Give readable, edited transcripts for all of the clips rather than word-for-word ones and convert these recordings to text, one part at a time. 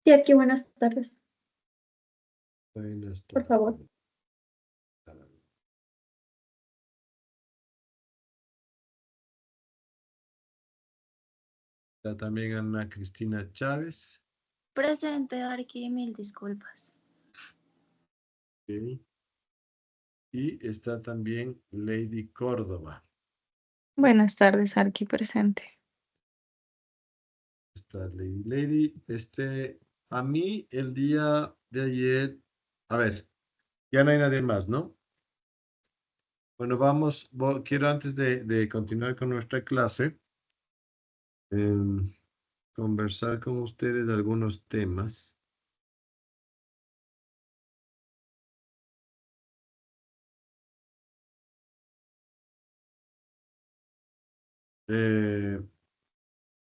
Sí, aquí buenas tardes, Buenas por tardes. favor. Está también Ana Cristina Chávez. Presente, Arqui, mil disculpas. Ok. Y está también Lady Córdoba. Buenas tardes, Arqui presente. Está Lady. A mí el día de ayer, a ver, ya no hay nadie más, ¿no? Bueno, quiero antes de continuar con nuestra clase, em, conversar con ustedes algunos temas.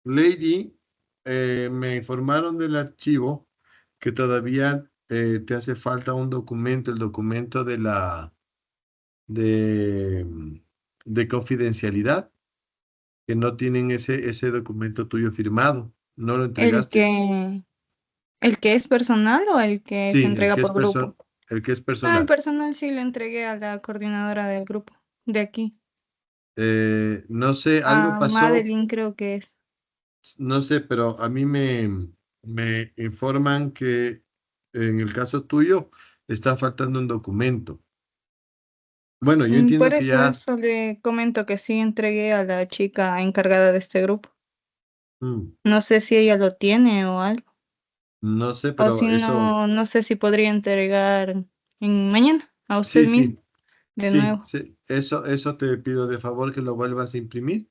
Lady, me informaron del archivo que todavía te hace falta un documento, el documento de, de confidencialidad, que no tienen ese documento tuyo firmado. ¿No lo ¿El entregaste? que es personal o el que se Sí, entrega por grupo? el que es El personal. personal sí lo entregué a la coordinadora del grupo, de aquí. No sé, algo A pasó, Madeline creo que es. no sé, pero a mí me informan que en el caso tuyo está faltando un documento. Bueno, yo entiendo Por que eso, ya, eso le comento que sí entregué a la chica encargada de este grupo. mm, No sé si ella lo tiene o algo. no sé, O pero si eso, no, no sé si podría entregar en mañana a usted sí, mismo, sí, de sí, nuevo. sí, eso te pido de favor que lo vuelvas a imprimir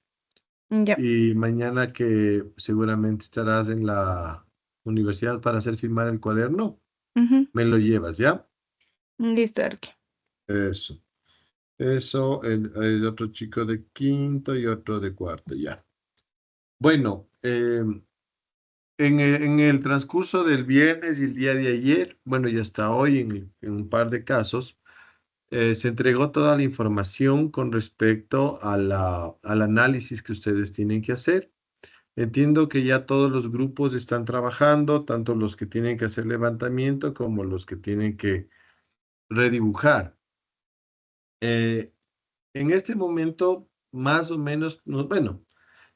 Ya. y mañana que seguramente estarás en la universidad para hacer firmar el cuaderno, Ujú. me lo llevas, ¿ya? Listo, Arqui. Eso, el otro chico de quinto y otro de cuarto, ya. Bueno, en el transcurso del viernes y el día de ayer, bueno, y hasta hoy en un par de casos, se entregó toda la información con respecto al análisis que ustedes tienen que hacer. Entiendo que ya todos los grupos están trabajando, tanto los que tienen que hacer levantamiento como los que tienen que redibujar. Eh, en este momento, más o menos, bueno,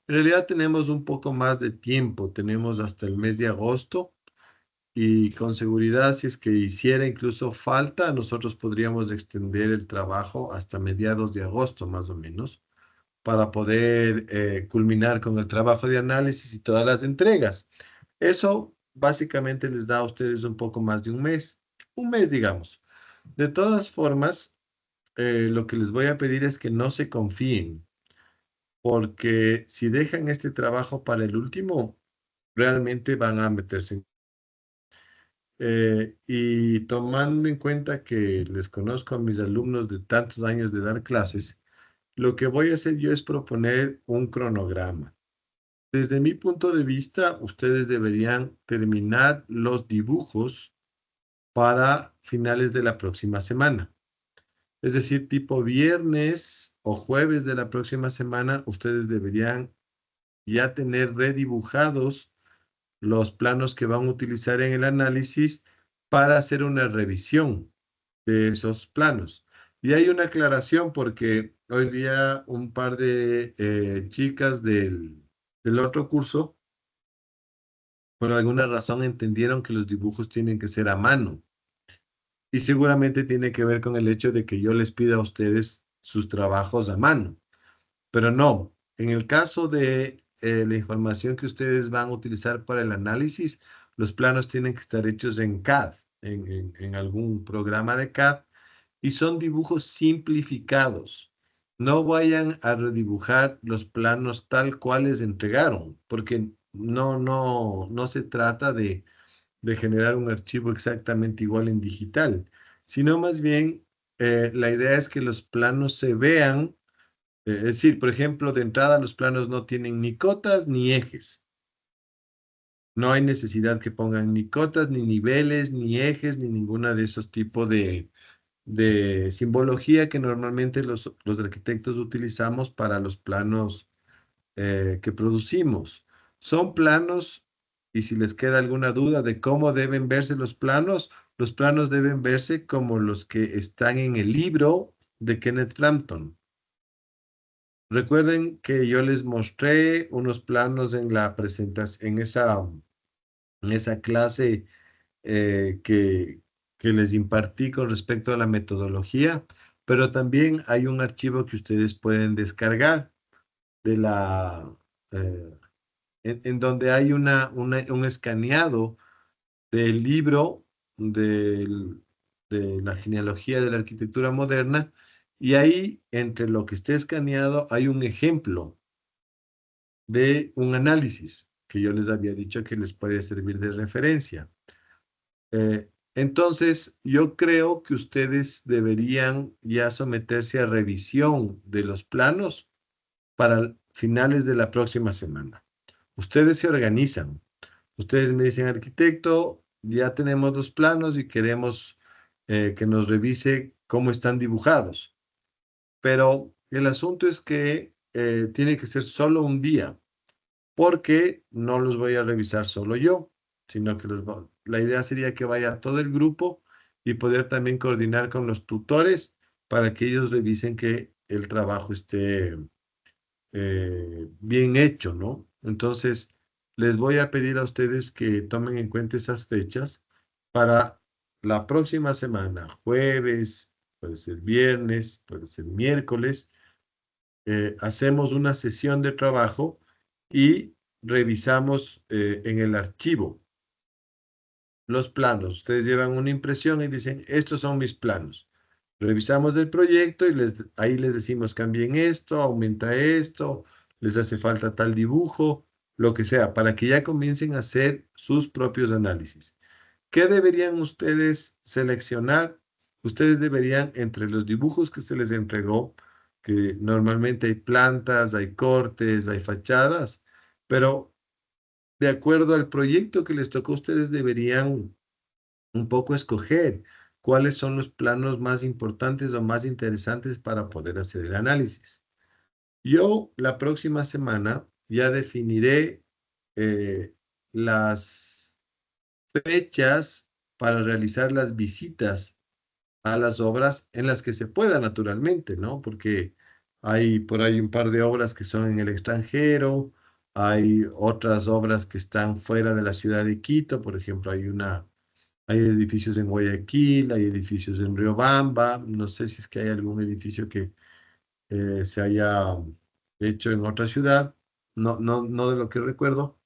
en realidad tenemos un poco más de tiempo, tenemos hasta el mes de agosto. Y con seguridad, si es que hiciera incluso falta, nosotros podríamos extender el trabajo hasta mediados de agosto, más o menos, para poder culminar con el trabajo de análisis y todas las entregas. Eso básicamente les da a ustedes un poco más de un mes, digamos. De todas formas, lo que les voy a pedir es que no se confíen, porque si dejan este trabajo para el último, realmente van a meterse en y tomando en cuenta que les conozco a mis alumnos de tantos años de dar clases, lo que voy a hacer yo es proponer un cronograma. Desde mi punto de vista, ustedes deberían terminar los dibujos para finales de la próxima semana. Es decir, tipo viernes o jueves de la próxima semana, ustedes deberían ya tener redibujados los planos que van a utilizar en el análisis para hacer una revisión de esos planos. Y hay una aclaración porque hoy día un par de chicas del otro curso, por alguna razón, entendieron que los dibujos tienen que ser a mano. Y seguramente tiene que ver con el hecho de que yo les pida a ustedes sus trabajos a mano. Pero no, en el caso de la información que ustedes van a utilizar para el análisis, los planos tienen que estar hechos en CAD, en algún programa de CAD, y son dibujos simplificados. No vayan a redibujar los planos tal cual les entregaron, porque no se trata de generar un archivo exactamente igual en digital, sino más bien la idea es que los planos se vean, es decir, por ejemplo, de entrada los planos no tienen ni cotas ni ejes. No hay necesidad que pongan ni cotas, ni niveles, ni ejes, ni ninguna de esos tipos de simbología que normalmente los arquitectos utilizamos para los planos que producimos. Son planos y si les queda alguna duda de cómo deben verse los planos deben verse como los que están en el libro de Kenneth Frampton. Recuerden que yo les mostré unos planos en la presentación, en esa clase que les impartí con respecto a la metodología, pero también hay un archivo que ustedes pueden descargar de eh, en donde hay un escaneado del libro de la genealogía de la arquitectura moderna, y ahí, entre lo que esté escaneado, hay un ejemplo de un análisis que yo les había dicho que les puede servir de referencia. Entonces, yo creo que ustedes deberían ya someterse a revisión de los planos para finales de la próxima semana. Ustedes se organizan. Ustedes me dicen, arquitecto, ya tenemos los planos y queremos que nos revise cómo están dibujados. Pero el asunto es que tiene que ser solo un día, porque no los voy a revisar solo yo, sino que la idea sería que vaya todo el grupo y poder también coordinar con los tutores para que ellos revisen que el trabajo esté bien hecho, ¿no? Entonces, les voy a pedir a ustedes que tomen en cuenta esas fechas para la próxima semana, jueves, puede ser viernes, puede ser miércoles, hacemos una sesión de trabajo y revisamos en el archivo los planos. Ustedes llevan una impresión y dicen, estos son mis planos. Revisamos el proyecto y ahí les decimos, cambien esto, aumenta esto, les hace falta tal dibujo, lo que sea, para que ya comiencen a hacer sus propios análisis. ¿Qué deberían ustedes seleccionar? Ustedes deberían, entre los dibujos que se les entregó, que normalmente hay plantas, hay cortes, hay fachadas, pero de acuerdo al proyecto que les tocó, ustedes deberían un poco escoger cuáles son los planos más importantes o más interesantes para poder hacer el análisis. Yo la próxima semana ya definiré las fechas para realizar las visitas a las obras en las que se pueda, naturalmente, ¿no? Porque hay por ahí un par de obras que son en el extranjero, hay otras obras que están fuera de la ciudad de Quito, por ejemplo, hay edificios en Guayaquil, hay edificios en Riobamba, no sé si es que hay algún edificio que se haya hecho en otra ciudad, no de lo que recuerdo.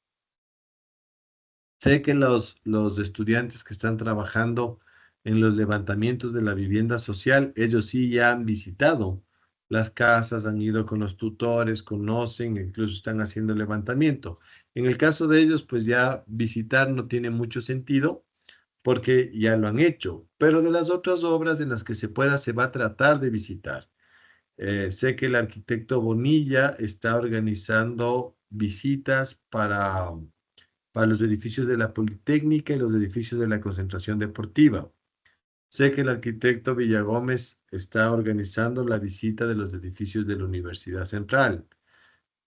Sé que los estudiantes que están trabajando en los levantamientos de la vivienda social, ellos sí ya han visitado las casas, han ido con los tutores, conocen, incluso están haciendo el levantamiento. En el caso de ellos, pues ya visitar no tiene mucho sentido porque ya lo han hecho, pero de las otras obras en las que se pueda, se va a tratar de visitar. Sé que el arquitecto Bonilla está organizando visitas para los edificios de la Politécnica y los edificios de la Concentración Deportiva. Sé que el arquitecto Villagómez está organizando la visita de los edificios de la Universidad Central.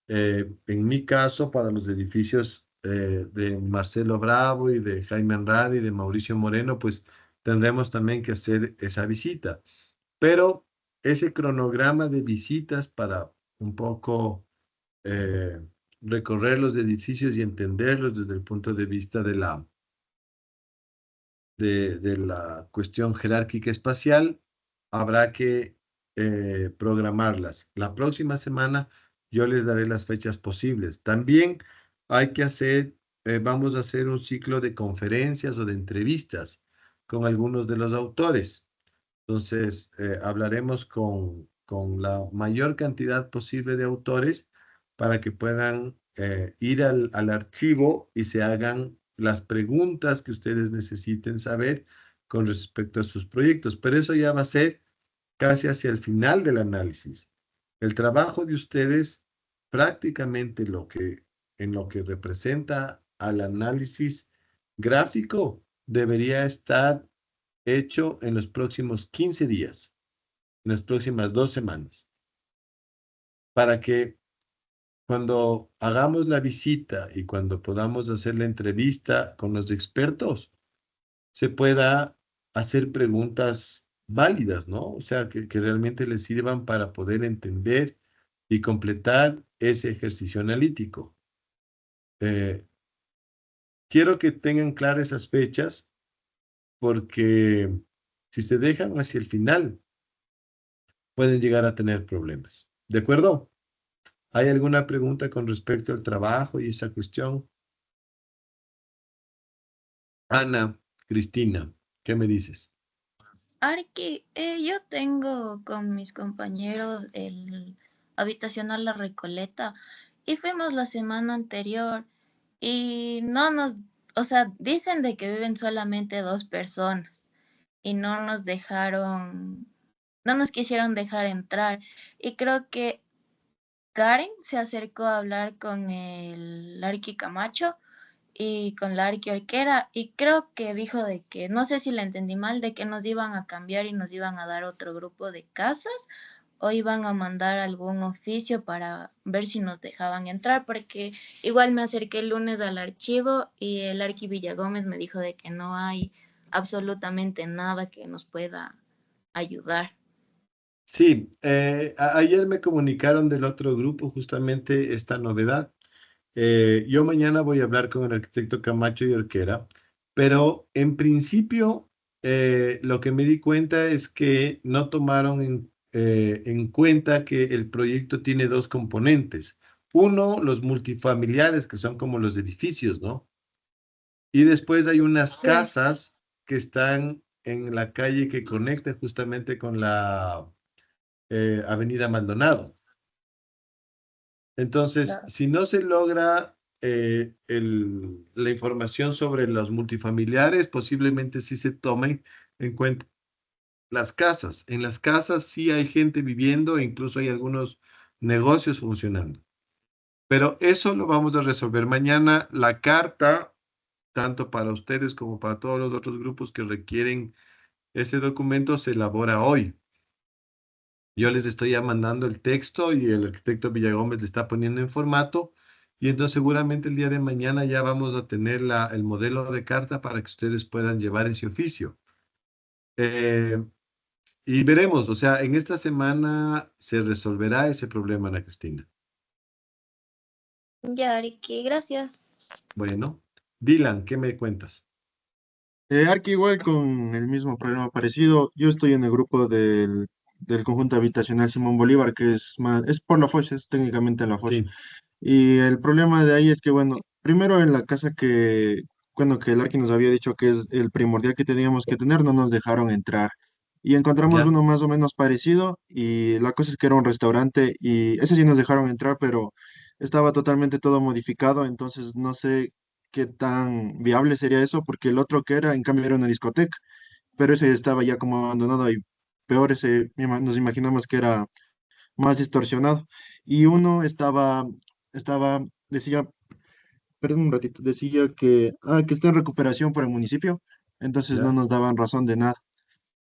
En mi caso, para los edificios de Marcelo Bravo y de Jaime Andrade y de Mauricio Moreno, pues tendremos también que hacer esa visita. Pero ese cronograma de visitas para un poco eh, recorrer los edificios y entenderlos desde el punto de vista de la cuestión jerárquica espacial, habrá que programarlas. La próxima semana yo les daré las fechas posibles. También hay que vamos a hacer un ciclo de conferencias o de entrevistas con algunos de los autores. Entonces, hablaremos con la mayor cantidad posible de autores para que puedan ir al archivo y se hagan las preguntas que ustedes necesiten saber con respecto a sus proyectos. Pero eso ya va a ser casi hacia el final del análisis. El trabajo de ustedes, prácticamente en lo que representa al análisis gráfico, debería estar hecho en los próximos 15 días, en las próximas 2 semanas, para que cuando hagamos la visita y cuando podamos hacer la entrevista con los expertos, se pueda hacer preguntas válidas, ¿no? O sea, que realmente les sirvan para poder entender y completar ese ejercicio analítico. Eh, Quiero que tengan claras esas fechas porque si se dejan hacia el final, pueden llegar a tener problemas. ¿De acuerdo? ¿Hay alguna pregunta con respecto al trabajo y esa cuestión? Ana, Cristina, ¿qué me dices? Arqui, yo tengo con mis compañeros el habitacional La Recoleta y fuimos la semana anterior y no nos, o sea, dicen de que viven solamente 2 personas y no nos dejaron, no nos quisieron dejar entrar y creo que Karen se acercó a hablar con el Arqui Camacho y con la arqueorquera y creo que dijo de que, no sé si la entendí mal, de que nos iban a cambiar y nos iban a dar otro grupo de casas o iban a mandar algún oficio para ver si nos dejaban entrar, porque igual me acerqué el lunes al archivo y el Arqui Villagómez me dijo de que no hay absolutamente nada que nos pueda ayudar. Sí, ayer me comunicaron del otro grupo justamente esta novedad. Yo mañana voy a hablar con el arquitecto Camacho y Orquera, pero en principio lo que me di cuenta es que no tomaron en cuenta que el proyecto tiene dos componentes. Uno, los multifamiliares, que son como los edificios, ¿no? Y después hay unas Sí, casas que están en la calle que conecta justamente con la Avenida Maldonado. Entonces, claro. si no se logra la información sobre los multifamiliares, posiblemente sí se tomen en cuenta las casas. En las casas sí hay gente viviendo e incluso hay algunos negocios funcionando. Pero eso lo vamos a resolver mañana. La carta, tanto para ustedes como para todos los otros grupos que requieren ese documento, se elabora hoy. Yo les estoy ya mandando el texto y el arquitecto Villagómez le está poniendo en formato. Y entonces seguramente el día de mañana ya vamos a tener el modelo de carta para que ustedes puedan llevar ese oficio. Eh, y veremos, o sea, en esta semana se resolverá ese problema, Ana Cristina. Ya, Arqui, gracias. Bueno, Dylan, ¿qué me cuentas? Arki igual con el mismo problema parecido. Yo estoy en el grupo del conjunto habitacional Simón Bolívar, que es más, es por la Foch, es técnicamente la Foch. Sí, Y el problema de ahí es que, bueno, primero en la casa bueno, que el Arki nos había dicho que es el primordial que teníamos que tener, no nos dejaron entrar. Y encontramos ya, uno más o menos parecido, y la cosa es que era un restaurante, y ese sí nos dejaron entrar, pero estaba totalmente todo modificado, entonces no sé qué tan viable sería eso, porque el otro que era, en cambio, era una discoteca, pero ese estaba ya como abandonado y peor, ese nos imaginamos que era más distorsionado. Y uno decía, perdón un ratito, decía que está en recuperación por el municipio, entonces no ya, nos daban razón de nada.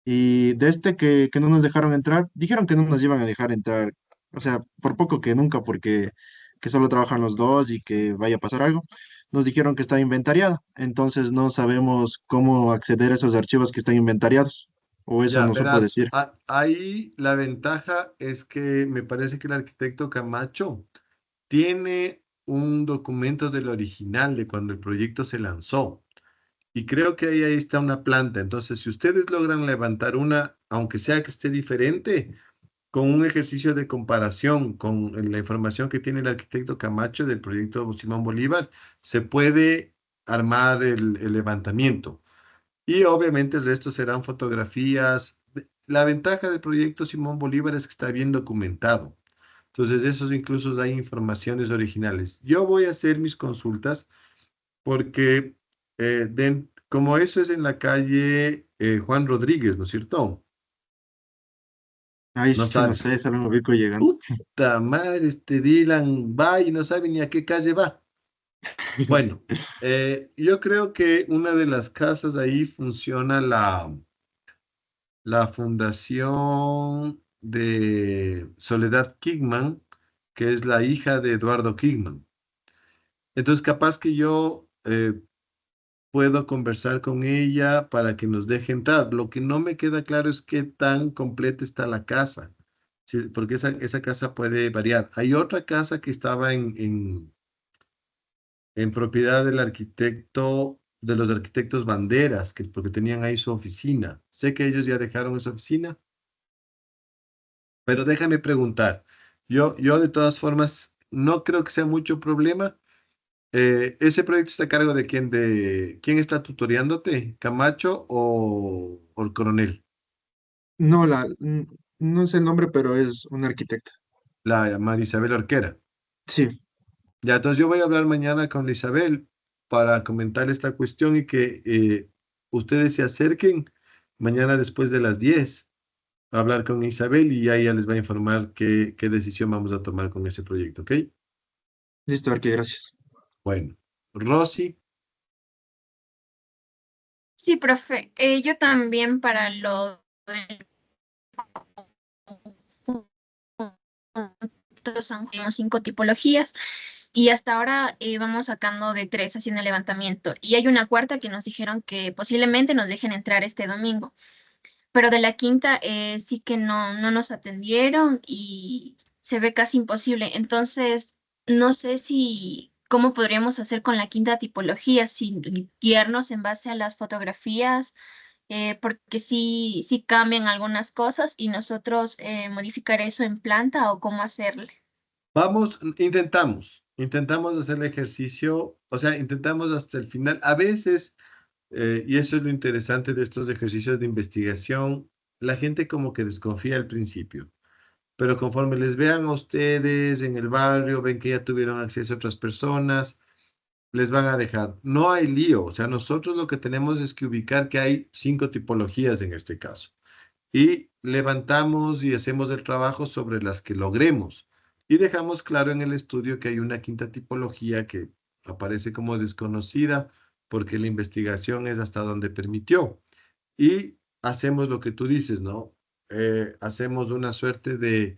Y de este que no nos dejaron entrar, dijeron que no nos iban a dejar entrar, o sea, por poco que nunca, porque que solo trabajan los dos y que vaya a pasar algo. Nos dijeron que está inventariada, entonces no sabemos cómo acceder a esos archivos que están inventariados, o eso ya, no supo verás, decir. ahí la ventaja es que me parece que el arquitecto Camacho tiene un documento del original de cuando el proyecto se lanzó. Y creo que ahí está una planta. Entonces, si ustedes logran levantar una, aunque sea que esté diferente, con un ejercicio de comparación con la información que tiene el arquitecto Camacho del proyecto Simón Bolívar, se puede armar el levantamiento. Y obviamente el resto serán fotografías. La ventaja del proyecto Simón Bolívar es que está bien documentado. Entonces, de esos incluso hay informaciones originales. Yo voy a hacer mis consultas porque como eso es en la calle Juan Rodríguez, ¿no es cierto? Ay, No sí, no sabes. sé, solo me ubico llegando. Puta madre, este Dylan va y no sabe ni a qué calle va. Bueno, yo creo que una de las casas ahí funciona la fundación de Soledad Kigman que es la hija de Eduardo Kingman. Entonces, capaz que yo puedo conversar con ella para que nos deje entrar. Lo que no me queda claro es qué tan completa está la casa, sí, porque esa casa puede variar. Hay otra casa que estaba en propiedad del arquitecto, de los arquitectos Banderas, que, porque tenían ahí su oficina. Sé que ellos ya dejaron esa oficina, pero déjame preguntar. Yo de todas formas no creo que sea mucho problema. ¿Ese proyecto está a cargo de quién? ¿De quién está tutoreándote? ¿Camacho o el coronel? No, no sé el nombre, pero es una arquitecta. La María Isabel Orquera. Sí, Ya, entonces yo voy a hablar mañana con Isabel para comentar esta cuestión y que ustedes se acerquen mañana después de las 10 a hablar con Isabel y ya ella les va a informar qué decisión vamos a tomar con ese proyecto, ¿ok? listo, Arqui, gracias. Bueno, Rosy, Sí, profe. Yo también para lo del conjunto son como 5 tipologías y hasta ahora vamos sacando de 3 haciendo el levantamiento. Y hay una cuarta que nos dijeron que posiblemente nos dejen entrar este domingo. Pero de la quinta sí que no nos atendieron y se ve casi imposible. Entonces, no sé si cómo podríamos hacer con la quinta tipología, si guiarnos en base a las fotografías, porque sí cambian algunas cosas y nosotros modificar eso en planta o cómo hacerle. vamos, intentamos hacer el ejercicio, o sea, intentamos hasta el final. A veces, y eso es lo interesante de estos ejercicios de investigación, la gente como que desconfía al principio. Pero conforme les vean a ustedes en el barrio, ven que ya tuvieron acceso a otras personas, les van a dejar. No hay lío, o sea, nosotros lo que tenemos es que ubicar que hay 5 tipologías en este caso y levantamos y hacemos el trabajo sobre las que logremos y dejamos claro en el estudio que hay una quinta tipología que aparece como desconocida porque la investigación es hasta donde permitió y hacemos lo que tú dices, ¿no? Hacemos una suerte de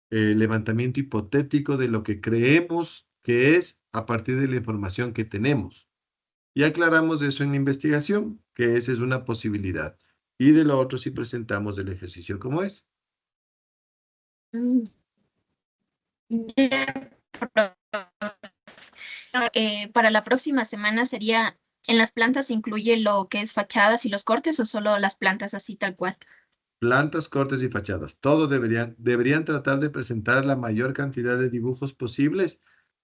levantamiento hipotético de lo que creemos que es a partir de la información que tenemos. Y aclaramos eso en la investigación, que esa es una posibilidad. Y de lo otro sí presentamos el ejercicio como es. Mm, ya, profe. Para la próxima semana sería, ¿en las plantas se incluye lo que es fachadas y los cortes o solo las plantas así tal cual? Plantas, cortes y fachadas. Todo deberían tratar de presentar la mayor cantidad de dibujos posibles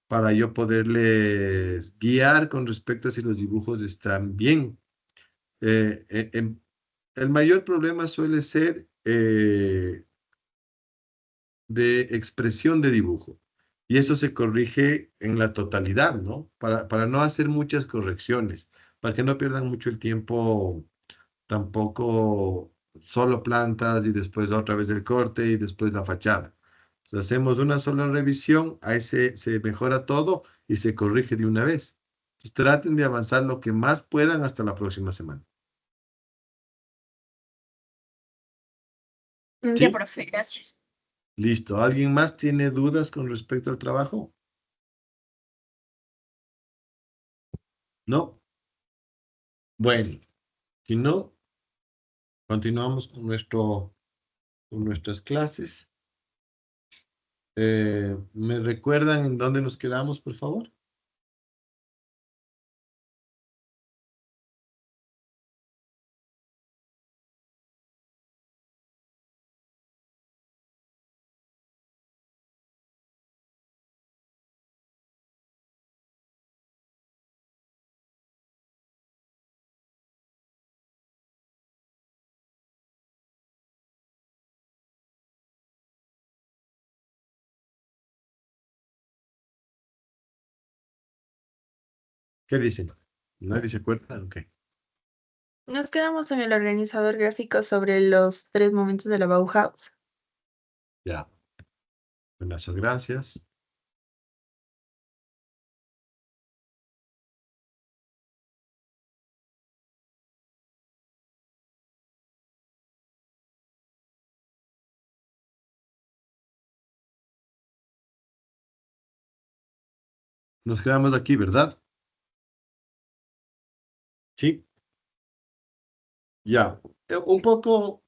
para yo poderles guiar con respecto a si los dibujos están bien. El mayor problema suele ser de expresión de dibujo. Y eso se corrige en la totalidad, ¿no? Para no hacer muchas correcciones, para que no pierdan mucho el tiempo, tampoco solo plantas y después otra vez el corte y después la fachada. Entonces, hacemos una sola revisión, ahí se mejora todo y se corrige de una vez. Entonces, traten de avanzar lo que más puedan hasta la próxima semana. Ya, ¿Sí? profe, gracias. Listo. ¿Alguien más tiene dudas con respecto al trabajo? ¿No? Bueno, si no, continuamos con nuestras clases. ¿Me recuerdan en dónde nos quedamos, por favor? ¿Qué dicen? ¿Nadie se acuerda? Ok. Nos quedamos en el organizador gráfico sobre los 3 momentos de la Bauhaus. Ya. Buenas gracias. Nos quedamos aquí, ¿verdad? Sí, ya. Un poco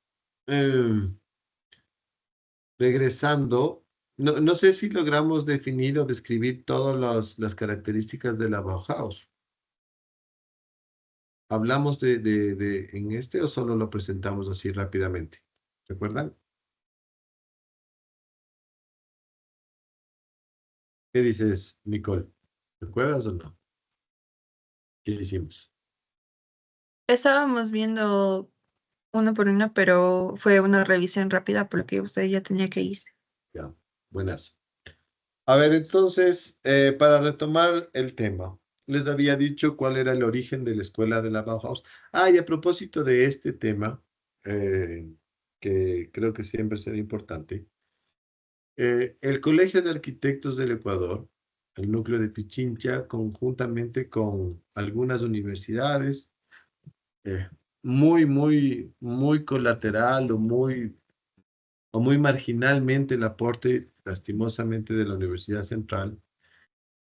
regresando, no sé si logramos definir o describir todas las características de la Bauhaus. ¿Hablamos en este o solo lo presentamos así rápidamente? ¿Recuerdan? ¿Qué dices, Nicole? ¿Recuerdas o no? ¿Qué hicimos? Estábamos viendo uno por uno, pero fue una revisión rápida porque usted ya tenía que irse. Ya, buenas. A ver, entonces, para retomar el tema, les había dicho cuál era el origen de la escuela de la Bauhaus. Ah, y a propósito de este tema, eh, que creo que siempre será importante, el Colegio de Arquitectos del Ecuador, el núcleo de Pichincha, conjuntamente con algunas universidades, eh, muy colateral o muy marginalmente el aporte, lastimosamente, de la Universidad Central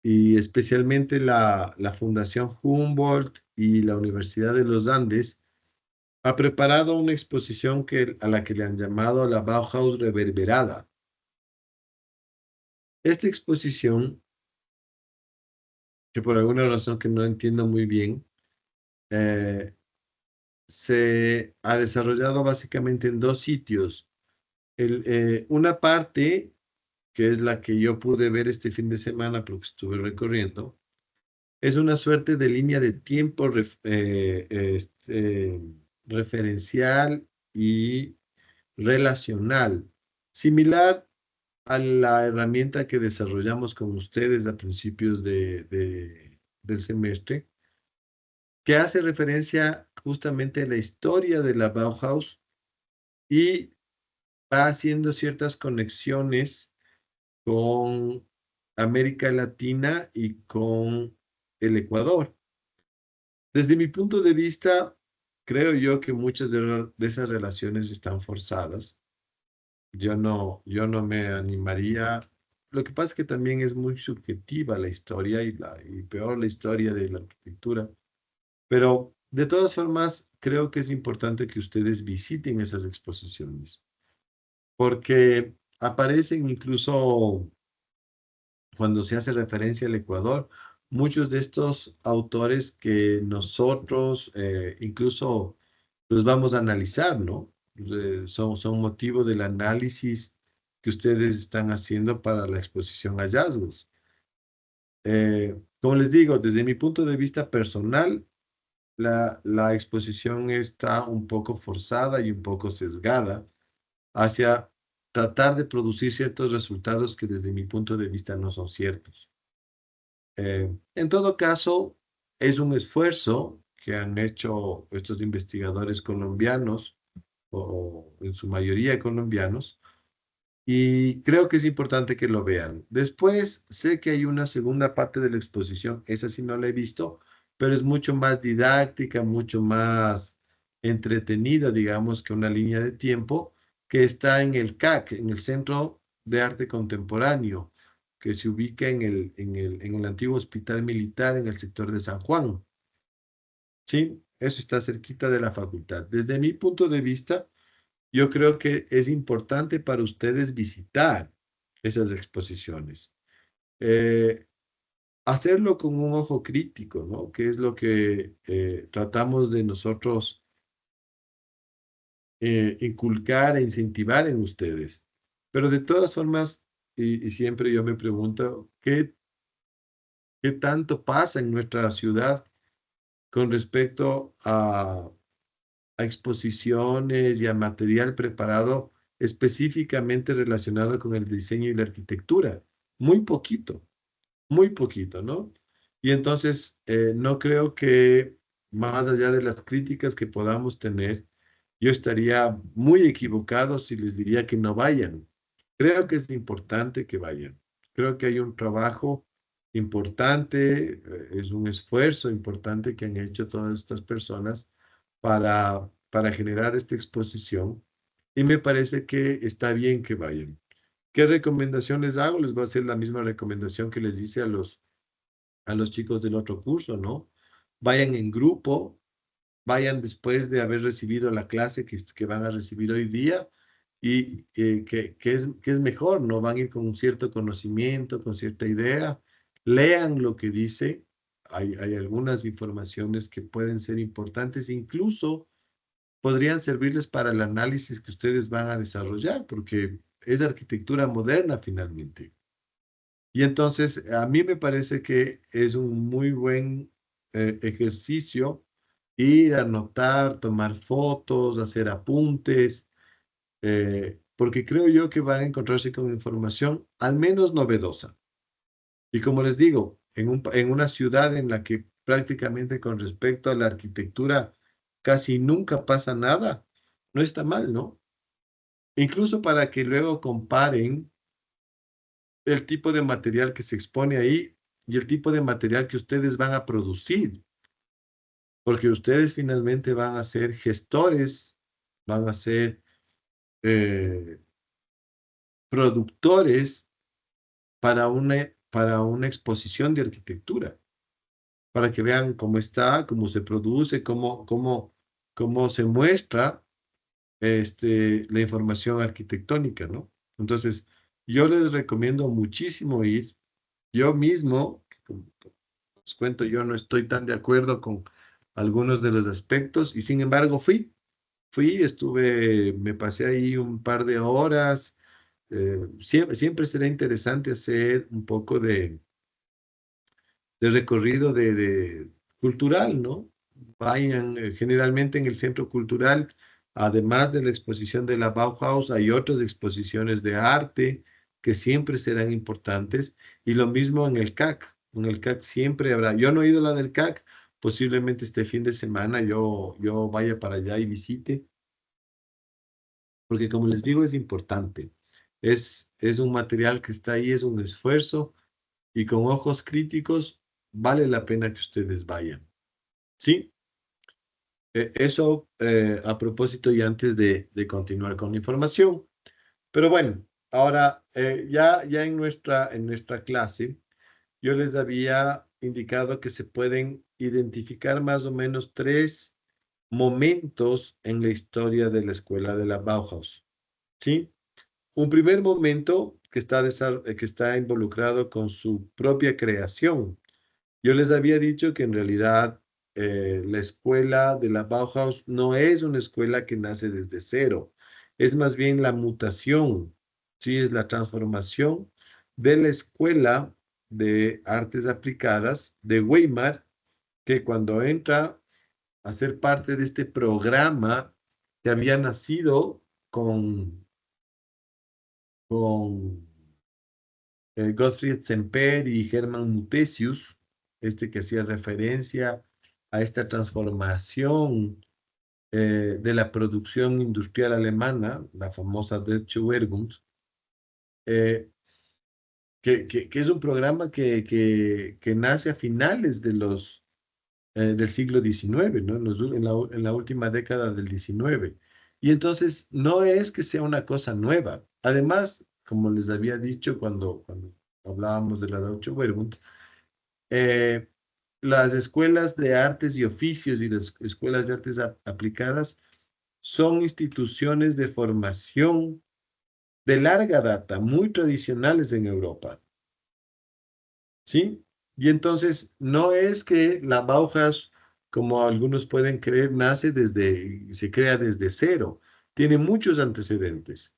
y especialmente la Fundación Humboldt y la Universidad de los Andes, ha preparado una exposición a la que le han llamado la Bauhaus Reverberada. Esta exposición, que por alguna razón que no entiendo muy bien, eh, se ha desarrollado básicamente en dos sitios. Una parte, que es la que yo pude ver este fin de semana porque estuve recorriendo, es una suerte de línea de tiempo referencial y relacional, similar a la herramienta que desarrollamos con ustedes a principios del semestre, que hace referencia justamente a la historia de la Bauhaus y va haciendo ciertas conexiones con América Latina y con el Ecuador. Desde mi punto de vista, creo yo que muchas de esas relaciones están forzadas. Yo no me animaría. Lo que pasa es que también es muy subjetiva la historia y peor la historia de la arquitectura. Pero de todas formas, creo que es importante que ustedes visiten esas exposiciones, porque aparecen incluso cuando se hace referencia al Ecuador, muchos de estos autores que nosotros incluso los vamos a analizar, ¿no? Son motivo del análisis que ustedes están haciendo para la exposición Hallazgos. Como les digo, desde mi punto de vista personal, la exposición está un poco forzada y un poco sesgada hacia tratar de producir ciertos resultados que desde mi punto de vista no son ciertos. En todo caso, es un esfuerzo que han hecho estos investigadores colombianos, o en su mayoría colombianos, y creo que es importante que lo vean. Después, sé que hay una segunda parte de la exposición, esa sí no la he visto, pero es mucho más didáctica, mucho más entretenida, digamos, que una línea de tiempo, que está en el CAC, en el Centro de Arte Contemporáneo, que se ubica en el antiguo Hospital Militar en el sector de San Juan. ¿Sí? Eso está cerquita de la facultad. Desde mi punto de vista, yo creo que es importante para ustedes visitar esas exposiciones. Eh, Hacerlo con un ojo crítico, ¿no? Que es lo que tratamos de nosotros inculcar e incentivar en ustedes. Pero de todas formas, y siempre yo me pregunto, ¿qué tanto pasa en nuestra ciudad con respecto a exposiciones y a material preparado específicamente relacionado con el diseño y la arquitectura? Muy poquito, ¿no? Y entonces no creo que más allá de las críticas que podamos tener, yo estaría muy equivocado si les diría que no vayan. Creo que es importante que vayan. Creo que hay un trabajo importante, es un esfuerzo importante que han hecho todas estas personas para generar esta exposición y me parece que está bien que vayan. ¿Qué recomendación les hago? Les voy a hacer la misma recomendación que les hice a los chicos del otro curso, ¿no? Vayan en grupo, vayan después de haber recibido la clase que van a recibir hoy día y que es mejor, ¿no? Van a ir con un cierto conocimiento, con cierta idea, lean lo que dice, hay algunas informaciones que pueden ser importantes, incluso podrían servirles para el análisis que ustedes van a desarrollar, porque es arquitectura moderna finalmente. Y entonces, a mí me parece que es un muy buen ejercicio ir a anotar, tomar fotos, hacer apuntes, porque creo yo que van a encontrarse con información al menos novedosa. Y como les digo, en una ciudad en la que prácticamente con respecto a la arquitectura casi nunca pasa nada, no está mal, ¿no? Incluso para que luego comparen el tipo de material que se expone ahí y el tipo de material que ustedes van a producir, porque ustedes finalmente van a ser gestores, van a ser eh, productores para una exposición de arquitectura, para que vean cómo está, cómo se produce, cómo se muestra la información arquitectónica, ¿no? Entonces, yo les recomiendo muchísimo ir. Yo mismo, como les cuento, yo no estoy tan de acuerdo con algunos de los aspectos y sin embargo me pasé ahí un par de horas. Siempre será interesante hacer un poco de recorrido cultural, ¿no? Vayan, generalmente en el centro cultural, además de la exposición de la Bauhaus, hay otras exposiciones de arte que siempre serán importantes, y lo mismo en el CAC. En el CAC siempre habrá, yo no he ido a la del CAC, posiblemente este fin de semana yo vaya para allá y visite, porque como les digo, es importante. Es un material que está ahí, es un esfuerzo, y con ojos críticos vale la pena que ustedes vayan. ¿Sí? Eso a propósito y antes de continuar con la información. Pero bueno, ahora ya en nuestra clase yo les había indicado que se pueden identificar más o menos 3 momentos en la historia de la escuela de la Bauhaus. ¿Sí? Un primer momento que está involucrado con su propia creación. Yo les había dicho que en realidad la escuela de la Bauhaus no es una escuela que nace desde cero, es más bien la mutación, sí, es la transformación de la escuela de artes aplicadas de Weimar, que cuando entra a ser parte de este programa que había nacido con Gottfried Semper y Hermann Mutesius, que hacía referencia a esta transformación de la producción industrial alemana, la famosa Deutsche Wehrmacht, eh, que es un programa que nace a finales del siglo XIX, ¿no? En la última década del XIX. Y entonces no es que sea una cosa nueva. Además, como les había dicho cuando hablábamos de la Deutsche Wehrmacht, eh, las escuelas de artes y oficios y las escuelas de artes aplicadas son instituciones de formación de larga data, muy tradicionales en Europa. ¿Sí? Y entonces no es que la Bauhaus, como algunos pueden creer, se crea desde cero. Tiene muchos antecedentes.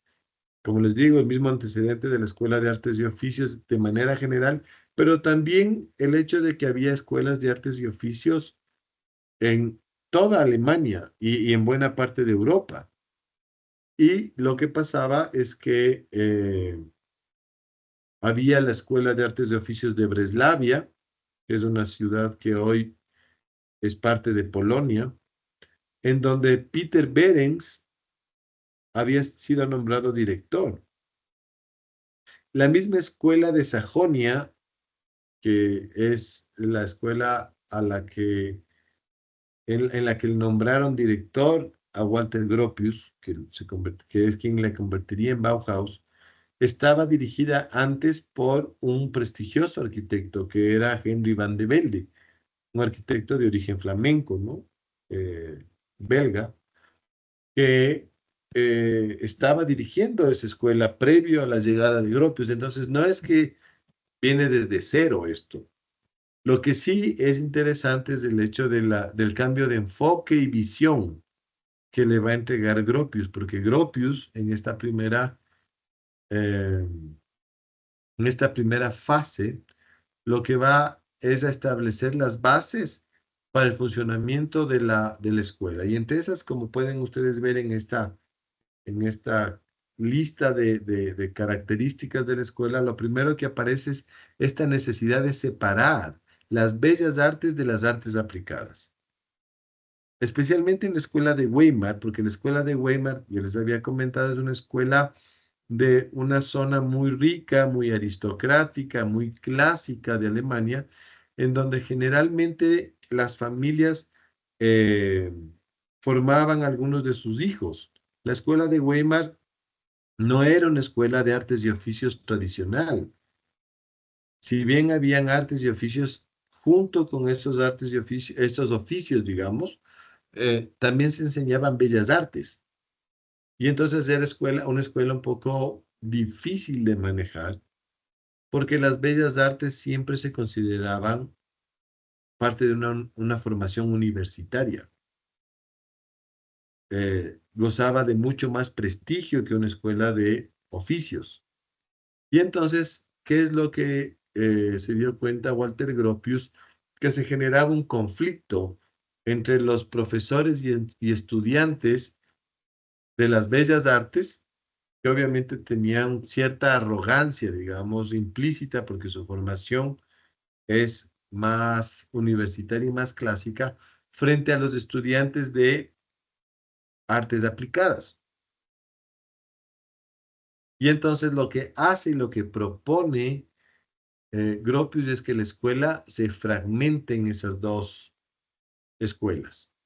Como les digo, el mismo antecedente de la Escuela de Artes y Oficios de manera general, pero también el hecho de que había escuelas de artes y oficios en toda Alemania y en buena parte de Europa. Y lo que pasaba es que había la Escuela de Artes y Oficios de Breslavia, que es una ciudad que hoy es parte de Polonia, en donde Peter Behrens había sido nombrado director. La misma escuela de Sajonia, que es la escuela en la que nombraron director a Walter Gropius, que es quien le convertiría en Bauhaus, estaba dirigida antes por un prestigioso arquitecto que era Henry van de Velde, un arquitecto de origen flamenco, ¿no? Belga, que estaba dirigiendo esa escuela previo a la llegada de Gropius. Entonces, no es que viene desde cero esto. Lo que sí es interesante es el hecho del cambio de enfoque y visión que le va a entregar Gropius, porque Gropius eh, en esta primera fase, lo que va es a establecer las bases para el funcionamiento de la escuela. Y entre esas, como pueden ustedes ver en esta lista de características de la escuela, lo primero que aparece es esta necesidad de separar las bellas artes de las artes aplicadas. Especialmente en la escuela de Weimar, porque la escuela de Weimar, ya les había comentado, es una escuela de una zona muy rica, muy aristocrática, muy clásica de Alemania, en donde generalmente las familias eh, formaban algunos de sus hijos. La escuela de Weimar no era una escuela de artes y oficios tradicional. Si bien habían artes y oficios junto con estos artes y oficios, estos oficios, digamos, también se enseñaban bellas artes. Y entonces era una escuela un poco difícil de manejar, porque las bellas artes siempre se consideraban parte de una formación universitaria. Gozaba de mucho más prestigio que una escuela de oficios. Y entonces, ¿qué es lo que se dio cuenta Walter Gropius? Que se generaba un conflicto entre los profesores y estudiantes de las bellas artes, que obviamente tenían cierta arrogancia, digamos, implícita, porque su formación es más universitaria y más clásica, frente a los estudiantes de artes aplicadas. Y entonces lo que hace y lo que propone Gropius es que la escuela se fragmente en esas dos escuelas.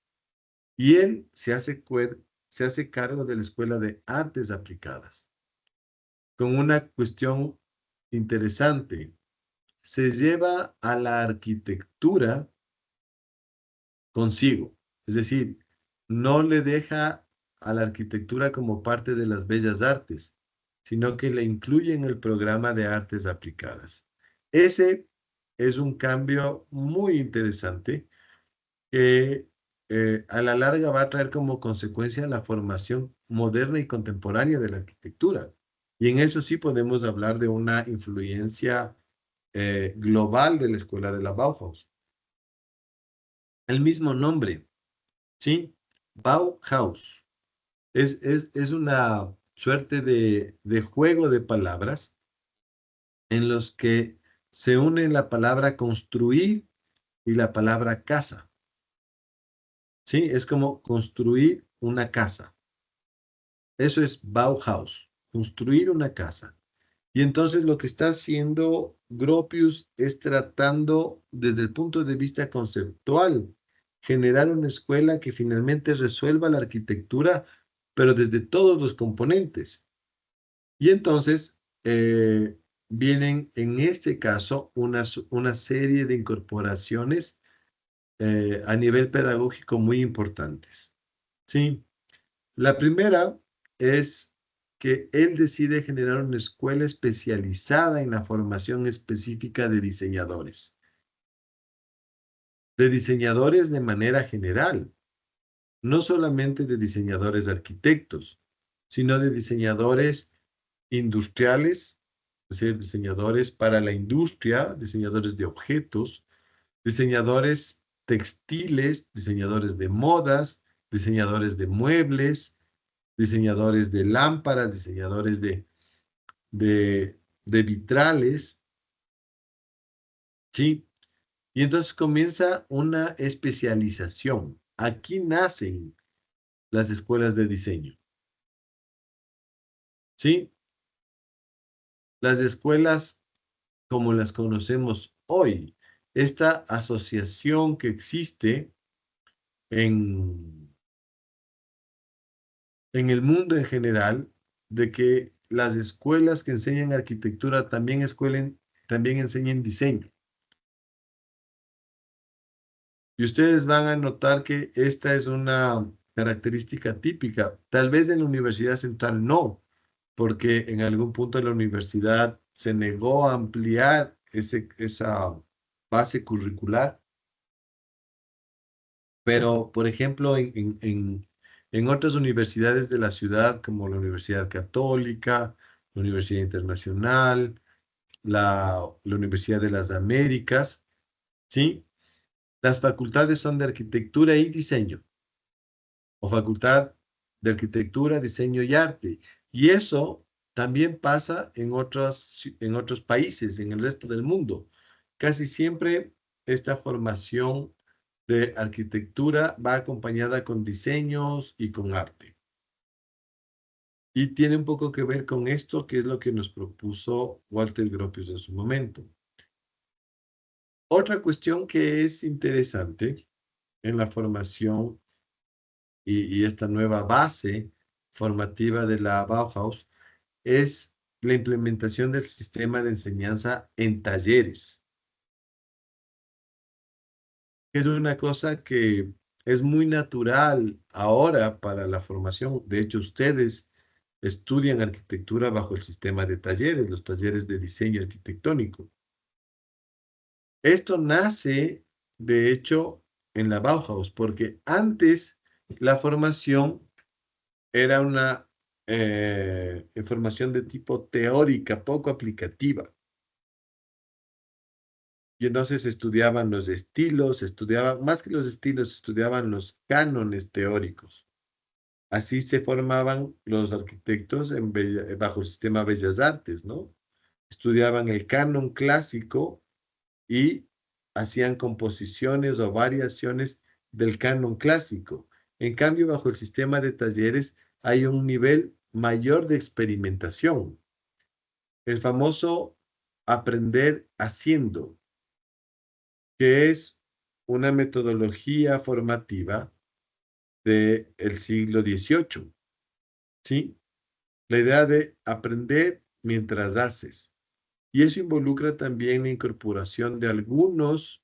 Y él se hace cargo de la escuela de artes aplicadas, con una cuestión interesante. Se lleva a la arquitectura consigo. Es decir, no le deja a la arquitectura como parte de las bellas artes, sino que la incluye en el programa de artes aplicadas. Ese es un cambio muy interesante que a la larga va a traer como consecuencia la formación moderna y contemporánea de la arquitectura. Y en eso sí podemos hablar de una influencia global de la escuela de la Bauhaus. El mismo nombre, ¿sí? Bauhaus. Es una suerte de juego de palabras en los que se unen la palabra construir y la palabra casa. ¿Sí? Es como construir una casa. Eso es Bauhaus, construir una casa. Y entonces lo que está haciendo Gropius es tratando desde el punto de vista conceptual, generar una escuela que finalmente resuelva la arquitectura, pero desde todos los componentes. Y entonces vienen en este caso una serie de incorporaciones a nivel pedagógico muy importantes. ¿Sí? La primera es que él decide generar una escuela especializada en la formación específica de diseñadores. De diseñadores de manera general, no solamente de diseñadores arquitectos, sino de diseñadores industriales, es decir, diseñadores para la industria, diseñadores de objetos, diseñadores textiles, diseñadores de modas, diseñadores de muebles, diseñadores de lámparas, diseñadores de vitrales, ¿sí? Y entonces comienza una especialización. Aquí nacen las escuelas de diseño, ¿sí? Las escuelas como las conocemos hoy, esta asociación que existe en el mundo en general, de que las escuelas que enseñan arquitectura también enseñen diseño. Y ustedes van a notar que esta es una característica típica. Tal vez en la Universidad Central no, porque en algún punto la universidad se negó a ampliar esa base curricular. Pero, por ejemplo, en otras universidades de la ciudad, como la Universidad Católica, la Universidad Internacional, la Universidad de las Américas, ¿sí? Las facultades son de arquitectura y diseño, o facultad de arquitectura, diseño y arte. Y eso también pasa en otros países, en el resto del mundo. Casi siempre esta formación de arquitectura va acompañada con diseños y con arte. Y tiene un poco que ver con esto, que es lo que nos propuso Walter Gropius en su momento. Otra cuestión que es interesante en la formación y esta nueva base formativa de la Bauhaus es la implementación del sistema de enseñanza en talleres. Es una cosa que es muy natural ahora para la formación. De hecho, ustedes estudian arquitectura bajo el sistema de talleres, los talleres de diseño arquitectónico. Esto nace, de hecho, en la Bauhaus, porque antes la formación era una formación de tipo teórica, poco aplicativa. Y entonces estudiaban los estilos, más que los estilos, estudiaban los cánones teóricos. Así se formaban los arquitectos bajo el sistema Bellas Artes, ¿no? Estudiaban el canon clásico y hacían composiciones o variaciones del canon clásico. En cambio, bajo el sistema de talleres hay un nivel mayor de experimentación. El famoso aprender haciendo, que es una metodología formativa del siglo XVIII, ¿sí? La idea de aprender mientras haces. Y eso involucra también la incorporación de algunos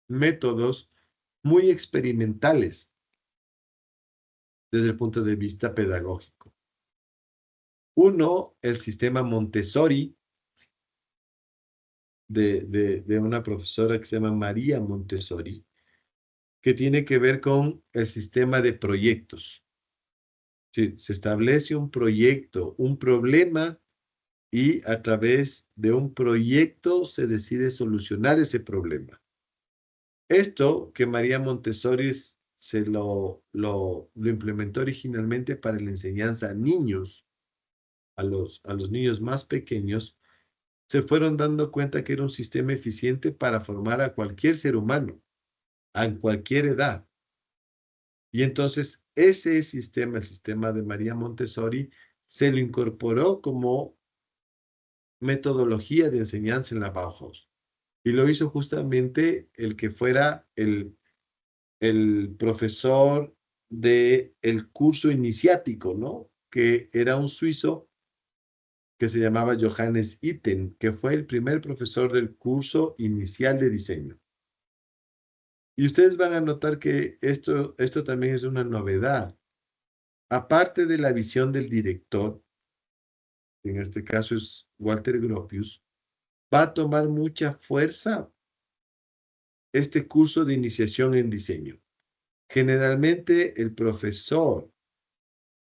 métodos muy experimentales desde el punto de vista pedagógico. Uno, el sistema Montessori, de una profesora que se llama María Montessori, que tiene que ver con el sistema de proyectos. Sí, se establece un proyecto, un problema, y a través de un proyecto se decide solucionar ese problema. Esto que María Montessori se lo implementó originalmente para la enseñanza a niños, a los niños más pequeños, se fueron dando cuenta que era un sistema eficiente para formar a cualquier ser humano, a cualquier edad. Y entonces ese sistema, el sistema de María Montessori, se lo incorporó como metodología de enseñanza en la Bauhaus. Y lo hizo justamente el que fuera el profesor del curso iniciático, ¿no? Que era un suizo que se llamaba Johannes Itten, que fue el primer profesor del curso inicial de diseño. Y ustedes van a notar que esto también es una novedad. Aparte de la visión del director, en este caso es Walter Gropius, va a tomar mucha fuerza este curso de iniciación en diseño. Generalmente el profesor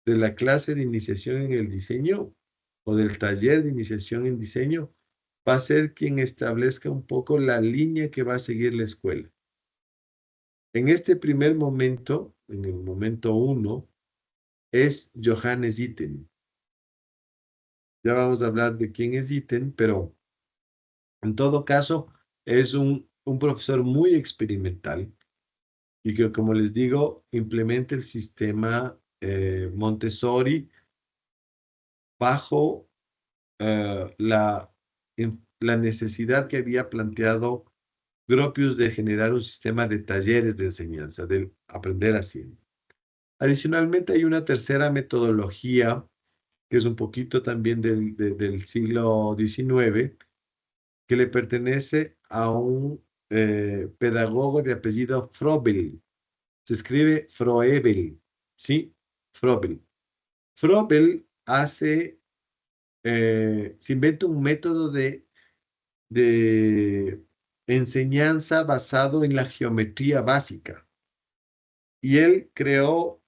de la clase de iniciación en el diseño o del taller de iniciación en diseño va a ser quien establezca un poco la línea que va a seguir la escuela. En este primer momento, en el momento 1, es Johannes Itten. Ya vamos a hablar de quién es Itten, pero en todo caso es un profesor muy experimental y que, como les digo, implementa el sistema Montessori bajo la necesidad que había planteado Gropius de generar un sistema de talleres de enseñanza, de aprender haciendo. Adicionalmente, hay una tercera metodología que es un poquito también del siglo XIX, que le pertenece a un pedagogo de apellido Froebel. Se escribe Froebel, ¿sí? Froebel. Froebel se inventa un método de enseñanza basado en la geometría básica. Y él creó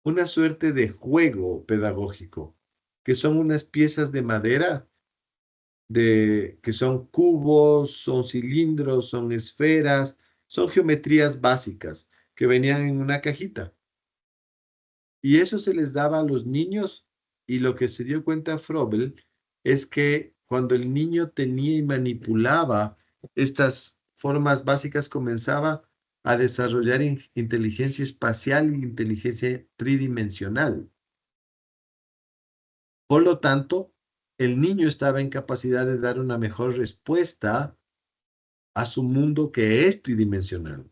una suerte de juego pedagógico, que son unas piezas de madera que son cubos, son cilindros, son esferas, son geometrías básicas que venían en una cajita. Y eso se les daba a los niños, y lo que se dio cuenta Froebel es que cuando el niño tenía y manipulaba estas formas básicas, comenzaba a desarrollar inteligencia espacial y inteligencia tridimensional. Por lo tanto, el niño estaba en capacidad de dar una mejor respuesta a su mundo que es tridimensional.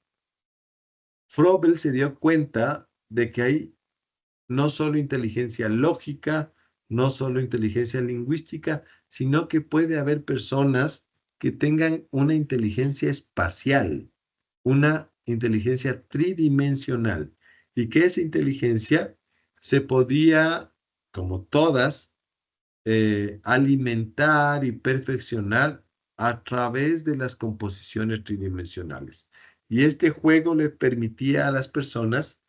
Froebel se dio cuenta de que hay no solo inteligencia lógica, no solo inteligencia lingüística, sino que puede haber personas que tengan una inteligencia espacial, una inteligencia tridimensional, y que esa inteligencia se podía, como todas, alimentar y perfeccionar a través de las composiciones tridimensionales. Y este juego le permitía a las personas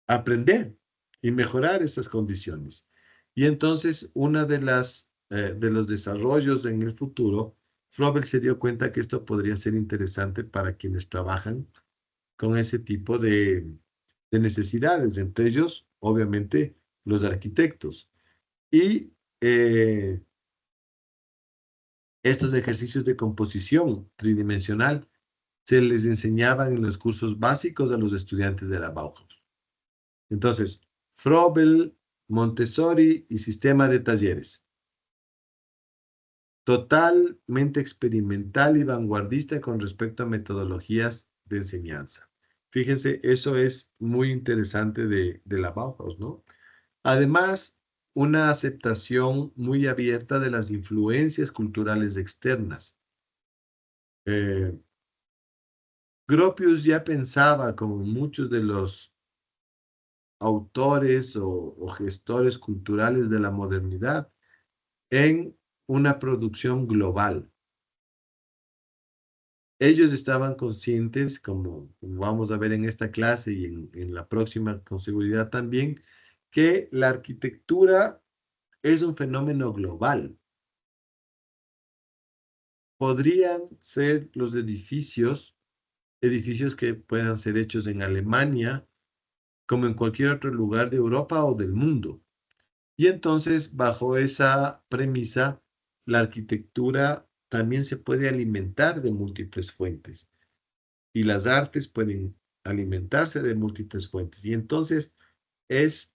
aprender y mejorar esas condiciones. Y entonces, de los desarrollos en el futuro, Froebel se dio cuenta que esto podría ser interesante para quienes trabajan con ese tipo de necesidades, entre ellos, obviamente, los arquitectos. Y estos ejercicios de composición tridimensional se les enseñaban en los cursos básicos a los estudiantes de la Bauhaus. Entonces, Froebel, Montessori y sistema de talleres. Totalmente experimental y vanguardista con respecto a metodologías de enseñanza. Fíjense, eso es muy interesante de la Bauhaus, ¿no? Además, una aceptación muy abierta de las influencias culturales externas. Gropius ya pensaba, como muchos de los autores o gestores culturales de la modernidad, en una producción global. Ellos estaban conscientes, como vamos a ver en esta clase y en la próxima con seguridad también, que la arquitectura es un fenómeno global. Podrían ser los edificios que puedan ser hechos en Alemania, como en cualquier otro lugar de Europa o del mundo. Y entonces, bajo esa premisa, la arquitectura también se puede alimentar de múltiples fuentes y las artes pueden alimentarse de múltiples fuentes. Y entonces es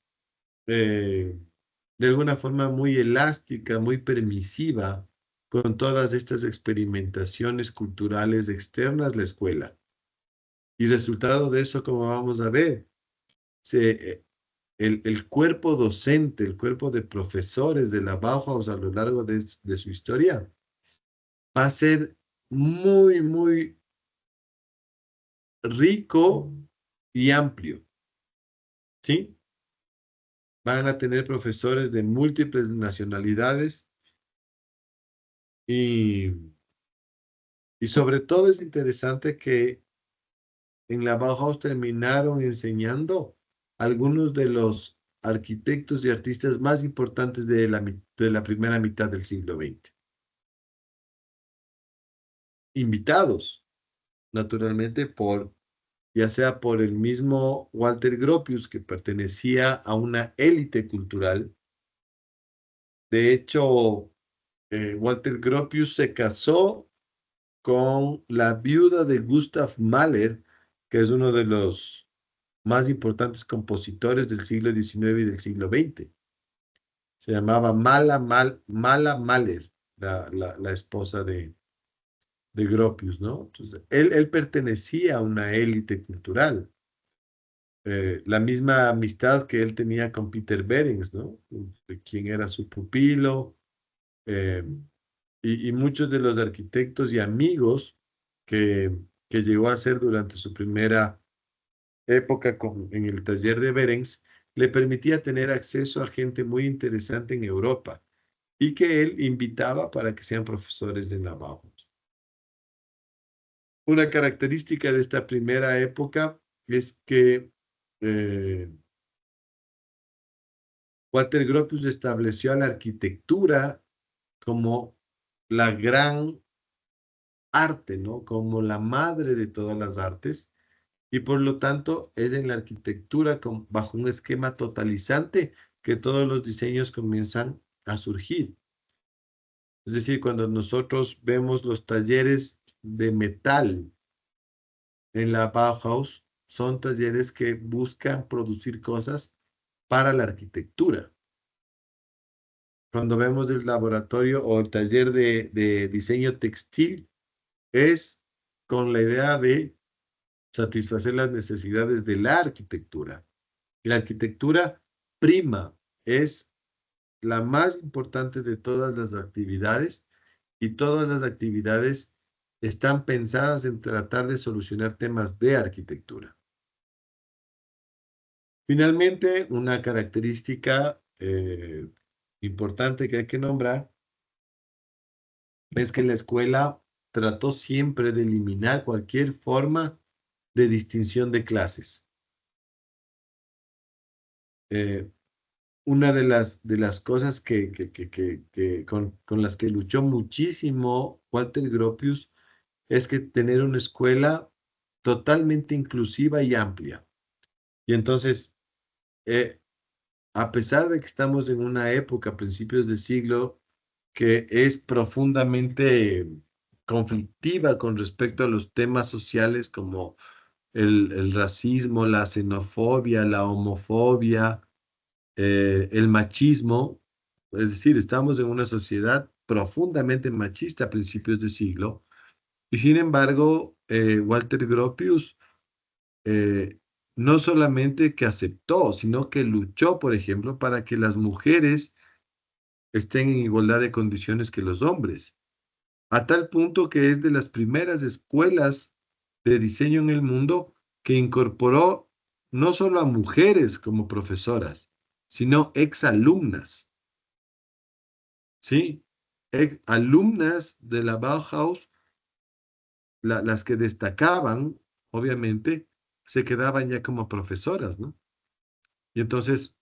de alguna forma muy elástica, muy permisiva con todas estas experimentaciones culturales externas la escuela. Y resultado de eso, como vamos a ver, el cuerpo docente, el cuerpo de profesores de la Bauhaus a lo largo de su historia va a ser muy, muy rico y amplio, ¿sí? Van a tener profesores de múltiples nacionalidades y sobre todo es interesante que en la Bauhaus terminaron enseñando algunos de los arquitectos y artistas más importantes de la primera mitad del siglo XX. Invitados, naturalmente, ya sea por el mismo Walter Gropius, que pertenecía a una élite cultural. De hecho, Walter Gropius se casó con la viuda de Gustav Mahler, que es uno de los más importantes compositores del siglo XIX y del siglo XX. Se llamaba Mala Mahler, la esposa de Gropius, ¿no? Entonces, él pertenecía a una élite cultural. la misma amistad que él tenía con Peter Behrens, ¿no? Quien era su pupilo, eh, y muchos de los arquitectos y amigos que llegó a ser durante su primera época en el taller de Behrens, le permitía tener acceso a gente muy interesante en Europa y que él invitaba para que sean profesores de la Bauhaus. Una característica de esta primera época es que Walter Gropius estableció a la arquitectura como la gran arte, ¿no? Como la madre de todas las artes, y por lo tanto es en la arquitectura bajo un esquema totalizante que todos los diseños comienzan a surgir. Es decir, cuando nosotros vemos los talleres de metal en la Bauhaus, son talleres que buscan producir cosas para la arquitectura. Cuando vemos el laboratorio o el taller de diseño textil, es con la idea de satisfacer las necesidades de la arquitectura. La arquitectura prima, es la más importante de todas las actividades, y todas las actividades están pensadas en tratar de solucionar temas de arquitectura. Finalmente, una característica importante que hay que nombrar es que la escuela trató siempre de eliminar cualquier forma de distinción de clases. Una de las cosas con las que luchó muchísimo Walter Gropius es que tener una escuela totalmente inclusiva y amplia. Y entonces, a pesar de que estamos en una época, a principios del siglo, que es profundamente conflictiva con respecto a los temas sociales como el racismo, la xenofobia, la homofobia, el machismo, es decir, estamos en una sociedad profundamente machista a principios de siglo, y sin embargo, Walter Gropius no solamente que aceptó, sino que luchó, por ejemplo, para que las mujeres estén en igualdad de condiciones que los hombres, a tal punto que es de las primeras escuelas de diseño en el mundo que incorporó no solo a mujeres como profesoras, sino exalumnas, ¿sí? Alumnas de la Bauhaus, las que destacaban, obviamente, se quedaban ya como profesoras, ¿no? Y entonces,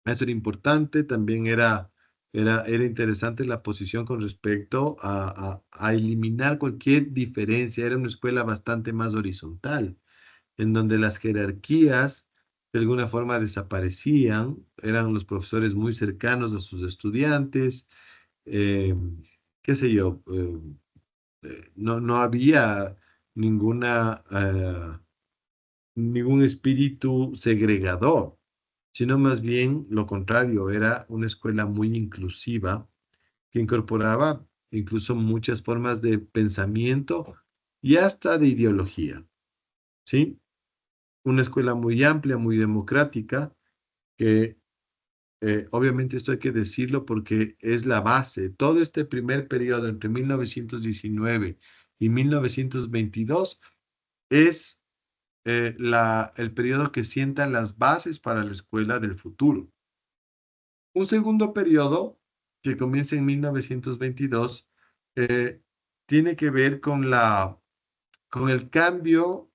eso era importante, también era interesante la posición con respecto a eliminar cualquier diferencia. Era una escuela bastante más horizontal, en donde las jerarquías de alguna forma desaparecían, eran los profesores muy cercanos a sus estudiantes, eh, qué sé yo, no había ninguna, ningún espíritu segregador, sino más bien lo contrario, era una escuela muy inclusiva que incorporaba incluso muchas formas de pensamiento y hasta de ideología, ¿sí? Una escuela muy amplia, muy democrática, que obviamente esto hay que decirlo porque es la base. Todo este primer periodo entre 1919 y 1922 es el periodo que sienta las bases para la escuela del futuro. Un segundo periodo, que comienza en 1922, eh, tiene que ver con el cambio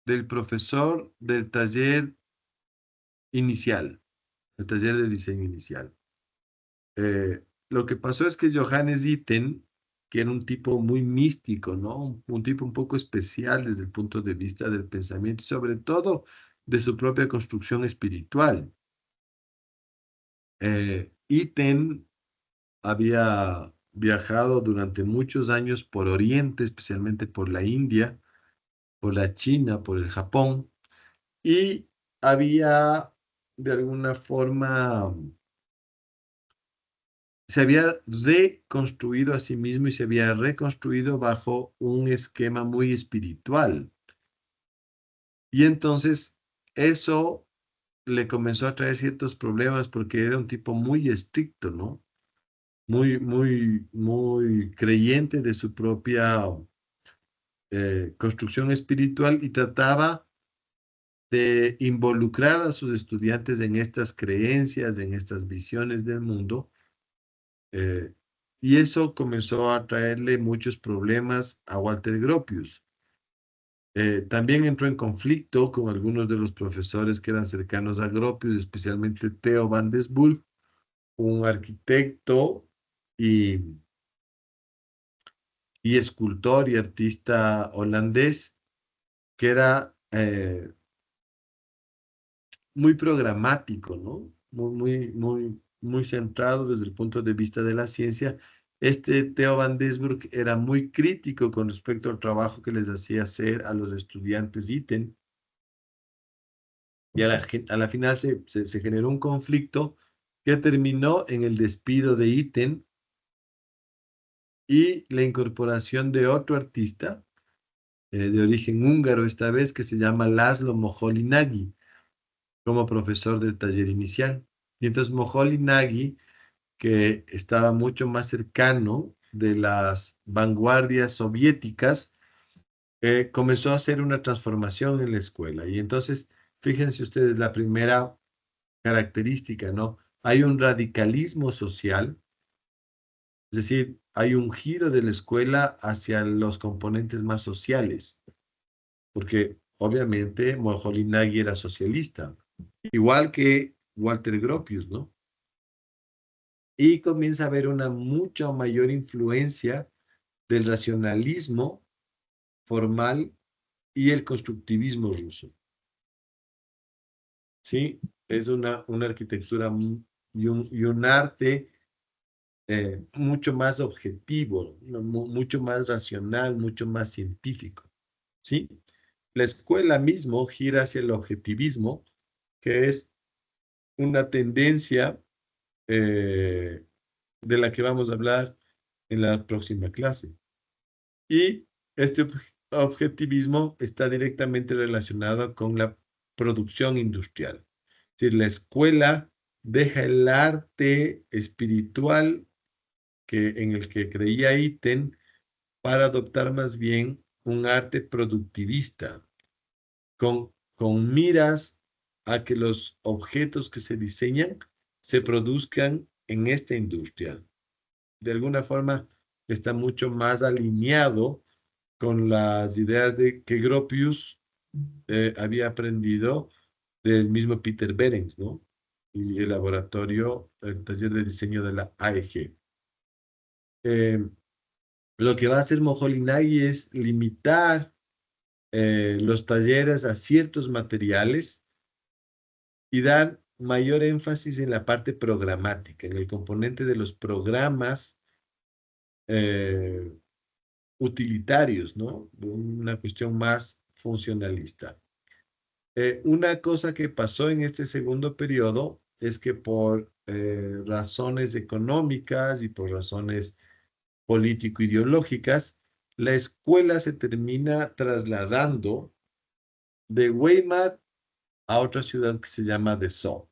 del profesor del taller inicial, el taller de diseño inicial. Lo que pasó es que Johannes Itten, que era un tipo muy místico, ¿no? Un tipo un poco especial desde el punto de vista del pensamiento y sobre todo de su propia construcción espiritual. Itten había viajado durante muchos años por Oriente, especialmente por la India, por la China, por el Japón, y había de alguna forma, se había reconstruido a sí mismo y se había reconstruido bajo un esquema muy espiritual. Y entonces eso le comenzó a traer ciertos problemas porque era un tipo muy estricto, ¿no? Muy creyente de su propia construcción espiritual y trataba de involucrar a sus estudiantes en estas creencias, en estas visiones del mundo, eh, y eso comenzó a traerle muchos problemas a Walter Gropius. También entró en conflicto con algunos de los profesores que eran cercanos a Gropius, especialmente Theo van Desburg, un arquitecto y, y escultor y artista holandés que era muy programático, ¿no? Muy centrado desde el punto de vista de la ciencia. Este Theo van Desburg era muy crítico con respecto al trabajo que les hacía hacer a los estudiantes ítem, y a la final se generó un conflicto que terminó en el despido de ítem y la incorporación de otro artista de origen húngaro esta vez, que se llama Laszlo Moholy-Nagy, como profesor del taller inicial. Y entonces Moholy-Nagy, que estaba mucho más cercano de las vanguardias soviéticas, comenzó a hacer una transformación en la escuela. Y entonces, fíjense ustedes, la primera característica, ¿no? Hay un radicalismo social, es decir, hay un giro de la escuela hacia los componentes más sociales, porque obviamente Moholy-Nagy era socialista, igual que Walter Gropius, ¿no? Y comienza a haber una mucha mayor influencia del racionalismo formal y el constructivismo ruso. ¿Sí? Es una arquitectura y un arte mucho más objetivo, mucho más racional, mucho más científico. ¿Sí? La escuela mismo gira hacia el objetivismo, que es una tendencia de la que vamos a hablar en la próxima clase. Y este objetivismo está directamente relacionado con la producción industrial. Es decir, la escuela deja el arte espiritual en el que creía ítem para adoptar más bien un arte productivista, con miras a que los objetos que se diseñan se produzcan en esta industria. De alguna forma está mucho más alineado con las ideas de que Gropius había aprendido del mismo Peter Behrens, ¿no? Y el laboratorio, el taller de diseño de la AEG. Lo que va a hacer Moholy-Nagy es limitar los talleres a ciertos materiales y dar mayor énfasis en la parte programática, en el componente de los programas utilitarios, ¿no? Una cuestión más funcionalista. Una cosa que pasó en este segundo periodo es que por razones económicas y por razones político-ideológicas, la escuela se termina trasladando de Weimar a otra ciudad que se llama Dessau.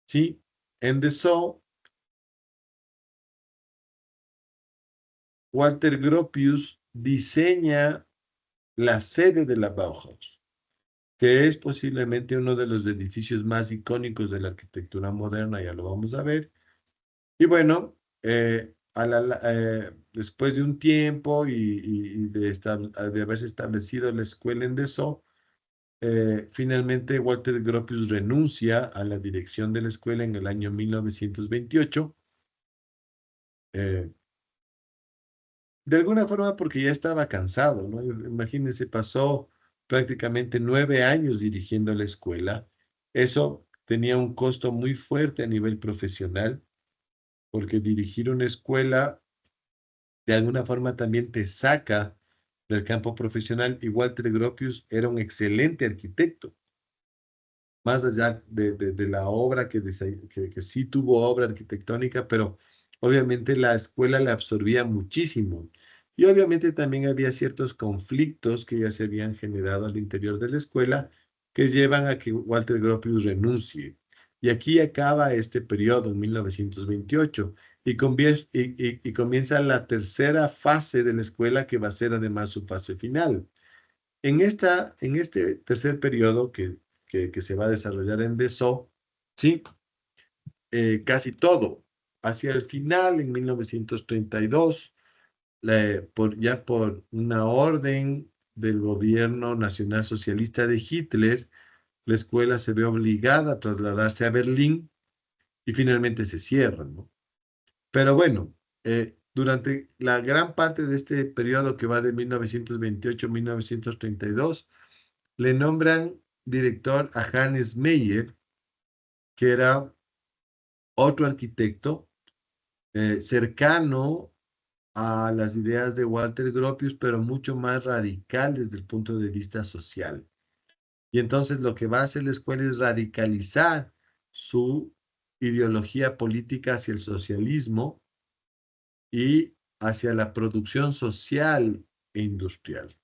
¿Sí? En Dessau, Walter Gropius diseña la sede de la Bauhaus, que es posiblemente uno de los edificios más icónicos de la arquitectura moderna, ya lo vamos a ver. Y bueno, después de un tiempo y de haberse establecido la escuela en Dessau, finalmente Walter Gropius renuncia a la dirección de la escuela en el año 1928. De alguna forma porque ya estaba cansado, ¿no? Imagínense, pasó prácticamente 9 años dirigiendo la escuela. Eso tenía un costo muy fuerte a nivel profesional, porque dirigir una escuela de alguna forma también te saca del campo profesional. Y Walter Gropius era un excelente arquitecto, más allá de la obra que sí tuvo obra arquitectónica, pero obviamente la escuela la absorbía muchísimo. Y obviamente también había ciertos conflictos que ya se habían generado al interior de la escuela que llevan a que Walter Gropius renuncie. Y aquí acaba este periodo en 1928 y comienza la tercera fase de la escuela, que va a ser además su fase final. En este tercer periodo que se va a desarrollar en Dessau, ¿sí? Casi todo. Hacia el final, en 1932, ya por una orden del gobierno nacional socialista de Hitler, la escuela se ve obligada a trasladarse a Berlín y finalmente se cierra, ¿no? Pero bueno, durante la gran parte de este periodo que va de 1928 a 1932, le nombran director a Hannes Meyer, que era otro arquitecto cercano a las ideas de Walter Gropius, pero mucho más radical desde el punto de vista social. Y entonces lo que va a hacer la escuela es radicalizar su ideología política hacia el socialismo y hacia la producción social e industrial.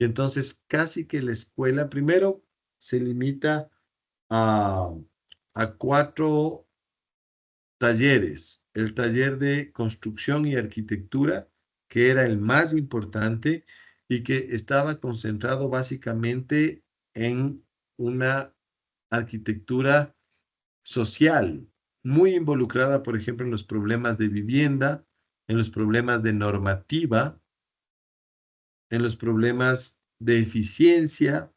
Y entonces casi que la escuela primero se limita a, a 4 talleres. El taller de construcción y arquitectura, que era el más importante y que estaba concentrado básicamente en una arquitectura social, muy involucrada, por ejemplo, en los problemas de vivienda, en los problemas de normativa, en los problemas de eficiencia,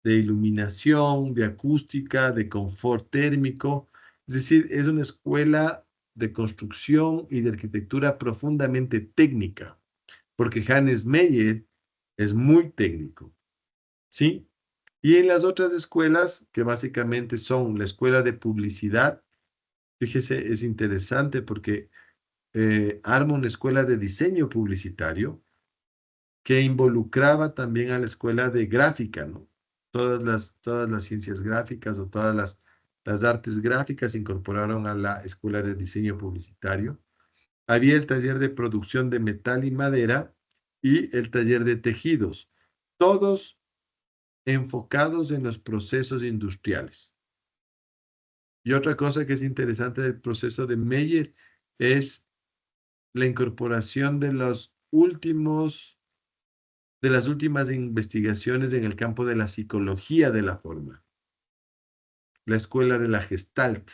de iluminación, de acústica, de confort térmico. Es decir, es una escuela de construcción y de arquitectura profundamente técnica, porque Hannes Meyer es muy técnico, ¿sí? Y en las otras escuelas, que básicamente son la escuela de publicidad, fíjese, es interesante porque arma una escuela de diseño publicitario que involucraba también a la escuela de gráfica, ¿no? Todas las ciencias gráficas o todas las artes gráficas se incorporaron a la escuela de diseño publicitario. Había el taller de producción de metal y madera y el taller de tejidos, todos enfocados en los procesos industriales. Y otra cosa que es interesante del proceso de Meyer es la incorporación de las últimas investigaciones en el campo de la psicología de la forma, la escuela de la Gestalt,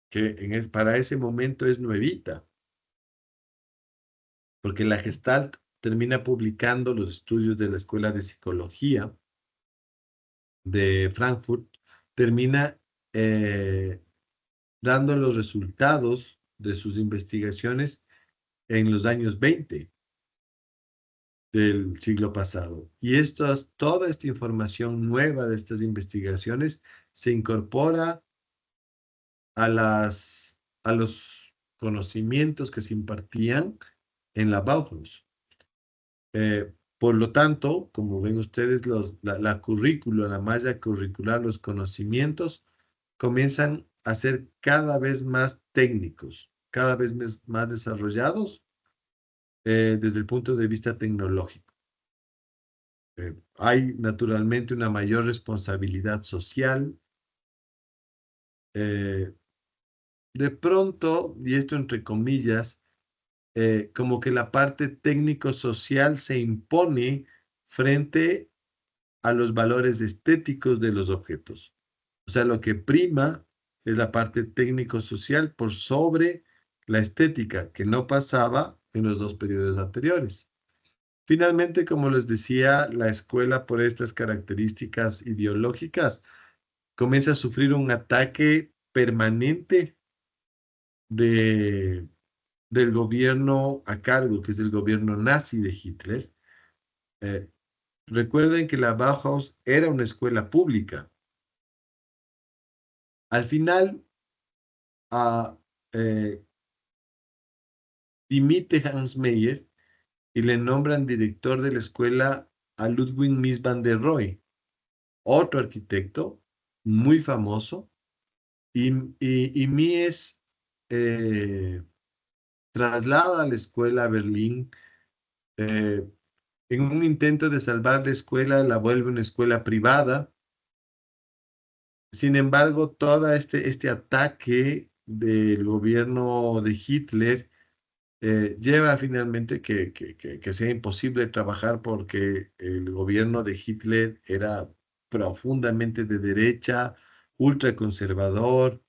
que para ese momento es nuevita, porque la Gestalt termina publicando los estudios de la escuela de psicología de Frankfurt, termina dando los resultados de sus investigaciones en los años 20 del siglo pasado. Y toda esta información nueva de estas investigaciones se incorpora a los conocimientos que se impartían en la Bauhaus. Por lo tanto, como ven ustedes, la currícula, la malla curricular, los conocimientos comienzan a ser cada vez más técnicos, cada vez más desarrollados desde el punto de vista tecnológico. Hay naturalmente una mayor responsabilidad social. De pronto, y esto entre comillas, como que la parte técnico-social se impone frente a los valores estéticos de los objetos. O sea, lo que prima es la parte técnico-social por sobre la estética, que no pasaba en los 2 periodos anteriores. Finalmente, como les decía, la escuela, por estas características ideológicas, comienza a sufrir un ataque permanente del gobierno a cargo, que es el gobierno nazi de Hitler. Recuerden que la Bauhaus era una escuela pública. Al final, dimite Hans Meyer y le nombran director de la escuela a Ludwig Mies van der Rohe, otro arquitecto muy famoso, y Mies traslada a la escuela a Berlín En un intento de salvar la escuela, la vuelve una escuela privada. Sin embargo, todo este ataque del gobierno de Hitler lleva finalmente que sea imposible trabajar porque el gobierno de Hitler era profundamente de derecha, ultraconservador,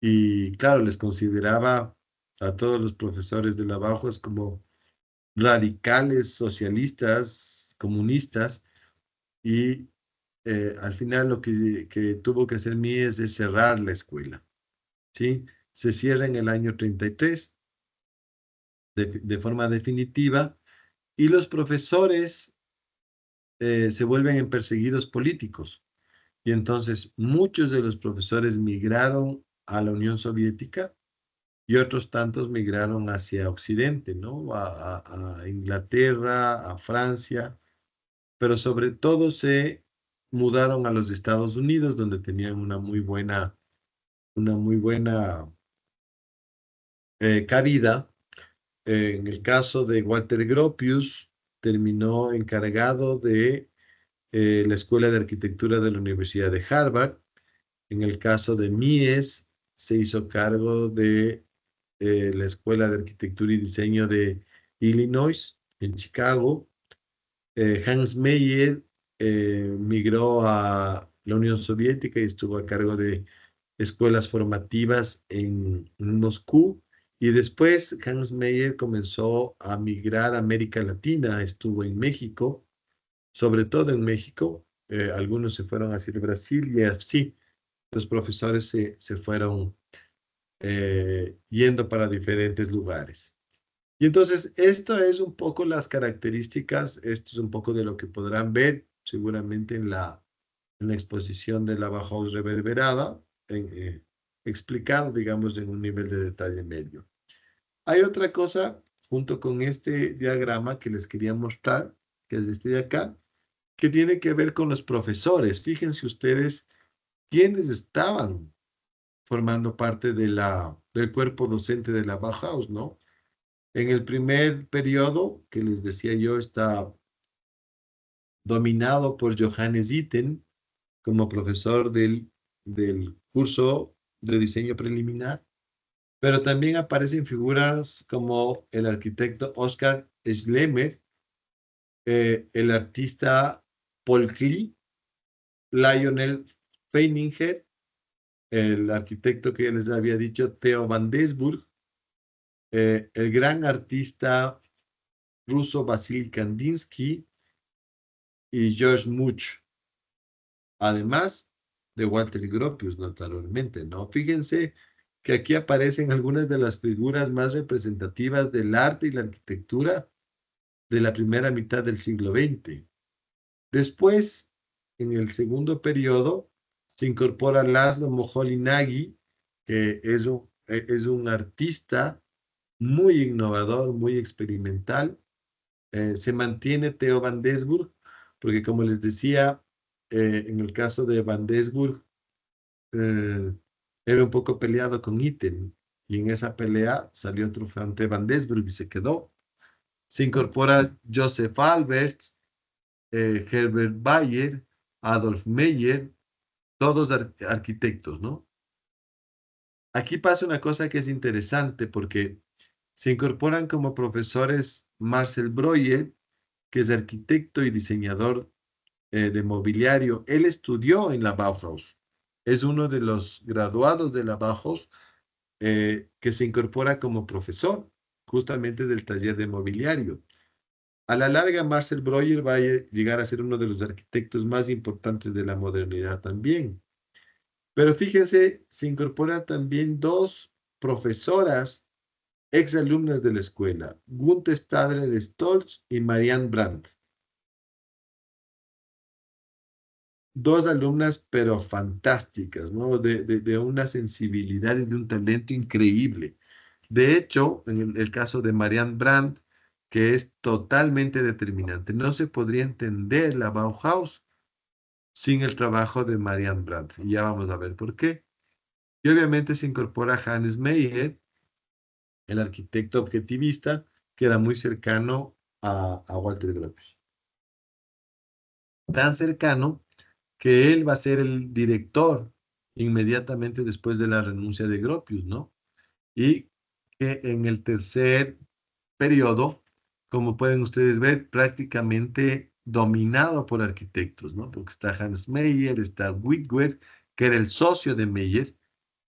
y claro, les consideraba a todos los profesores de la Bauhaus como radicales, socialistas, comunistas, y al final lo que tuvo que hacer Mies es cerrar la escuela, ¿sí? Se cierra en el año 33 de forma definitiva, y los profesores se vuelven en perseguidos políticos. Y entonces muchos de los profesores migraron a la Unión Soviética y otros tantos migraron hacia Occidente, ¿no? A Inglaterra, a Francia, pero sobre todo se mudaron a los Estados Unidos, donde tenían una muy buena cabida. En el caso de Walter Gropius, terminó encargado de la Escuela de Arquitectura de la Universidad de Harvard. En el caso de Mies, se hizo cargo de la Escuela de Arquitectura y Diseño de Illinois, en Chicago. Hans Meyer migró a la Unión Soviética y estuvo a cargo de escuelas formativas en Moscú. Y después Hans Meyer comenzó a migrar a América Latina, estuvo en México, sobre todo en México. Algunos se fueron hacia el Brasil y así los profesores se fueron yendo para diferentes lugares. Y entonces, esto es un poco las características, esto es un poco de lo que podrán ver seguramente en la exposición de la Bauhaus reverberada, explicado, digamos, en un nivel de detalle medio. Hay otra cosa, junto con este diagrama que les quería mostrar, que es este de acá, que tiene que ver con los profesores. Fíjense ustedes quiénes estaban formando parte del cuerpo docente de la Bauhaus, ¿no? En el primer periodo, que les decía yo, está dominado por Johannes Itten como profesor del curso de diseño preliminar, pero también aparecen figuras como el arquitecto Oskar Schlemmer, el artista Paul Klee, Lionel Feininger, el arquitecto que ya les había dicho, Theo van Desburg, el gran artista ruso Vasily Kandinsky y George Much, además de Walter Gropius, naturalmente, ¿no? Fíjense que aquí aparecen algunas de las figuras más representativas del arte y la arquitectura de la primera mitad del siglo XX. Después, en el segundo periodo, se incorpora Laszlo Moholy-Nagy, que es un artista muy innovador, muy experimental. Se mantiene Theo van Desburg, porque como les decía, en el caso de van Desburg, era un poco peleado con Itten, y en esa pelea salió triunfante van Desburg y se quedó. Se incorpora Joseph Alberts, Herbert Bayer, Adolf Meyer, todos arquitectos, ¿no? Aquí pasa una cosa que es interesante porque se incorporan como profesores Marcel Breuer, que es arquitecto y diseñador de mobiliario. Él estudió en la Bauhaus. Es uno de los graduados de la Bauhaus que se incorpora como profesor justamente del taller de mobiliario. A la larga, Marcel Breuer va a llegar a ser uno de los arquitectos más importantes de la modernidad también. Pero fíjense, se incorporan también dos profesoras exalumnas de la escuela, Gunther Stadler-Stolz y Marianne Brandt. Dos alumnas, pero fantásticas, ¿no? De una sensibilidad y de un talento increíble. De hecho, en el caso de Marianne Brandt, que es totalmente determinante, no se podría entender la Bauhaus sin el trabajo de Marianne Brandt. Y ya vamos a ver por qué. Y obviamente se incorpora Hannes Meyer, el arquitecto objetivista, que era muy cercano a Walter Gropius. tan cercano que él va a ser el director inmediatamente después de la renuncia de Gropius, ¿no? Y que en el tercer periodo, como pueden ustedes ver, prácticamente dominado por arquitectos, ¿no? Porque está Hans Meyer, está Whitwer, que era el socio de Meyer.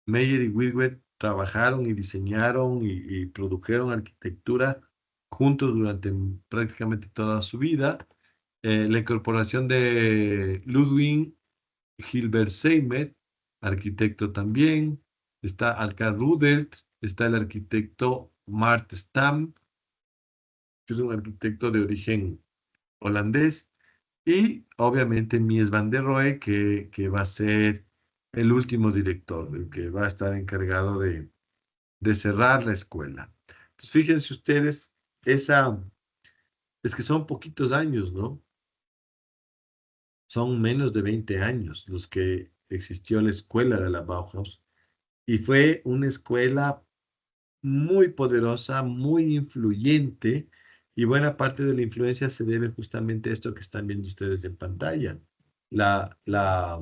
Meyer y Whitwer trabajaron y diseñaron y produjeron arquitectura juntos durante prácticamente toda su vida. La incorporación de Ludwig Hilbersheimer, arquitecto también. Está Alka Rudert, está el arquitecto Mart Stam, que es un arquitecto de origen holandés. Y obviamente Mies van der Rohe, que va a ser el último director, el que va a estar encargado de cerrar la escuela. Entonces, fíjense ustedes, es que son poquitos años, ¿no? Son menos de 20 años los que existió la escuela de la Bauhaus. Y fue una escuela muy poderosa, muy influyente, y buena parte de la influencia se debe justamente a esto que están viendo ustedes en pantalla. La, la,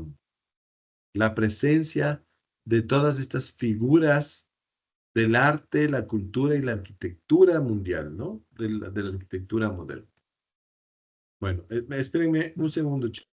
la presencia de todas estas figuras del arte, la cultura y la arquitectura mundial, ¿no? De la arquitectura moderna. Bueno, espérenme un segundo, chicos.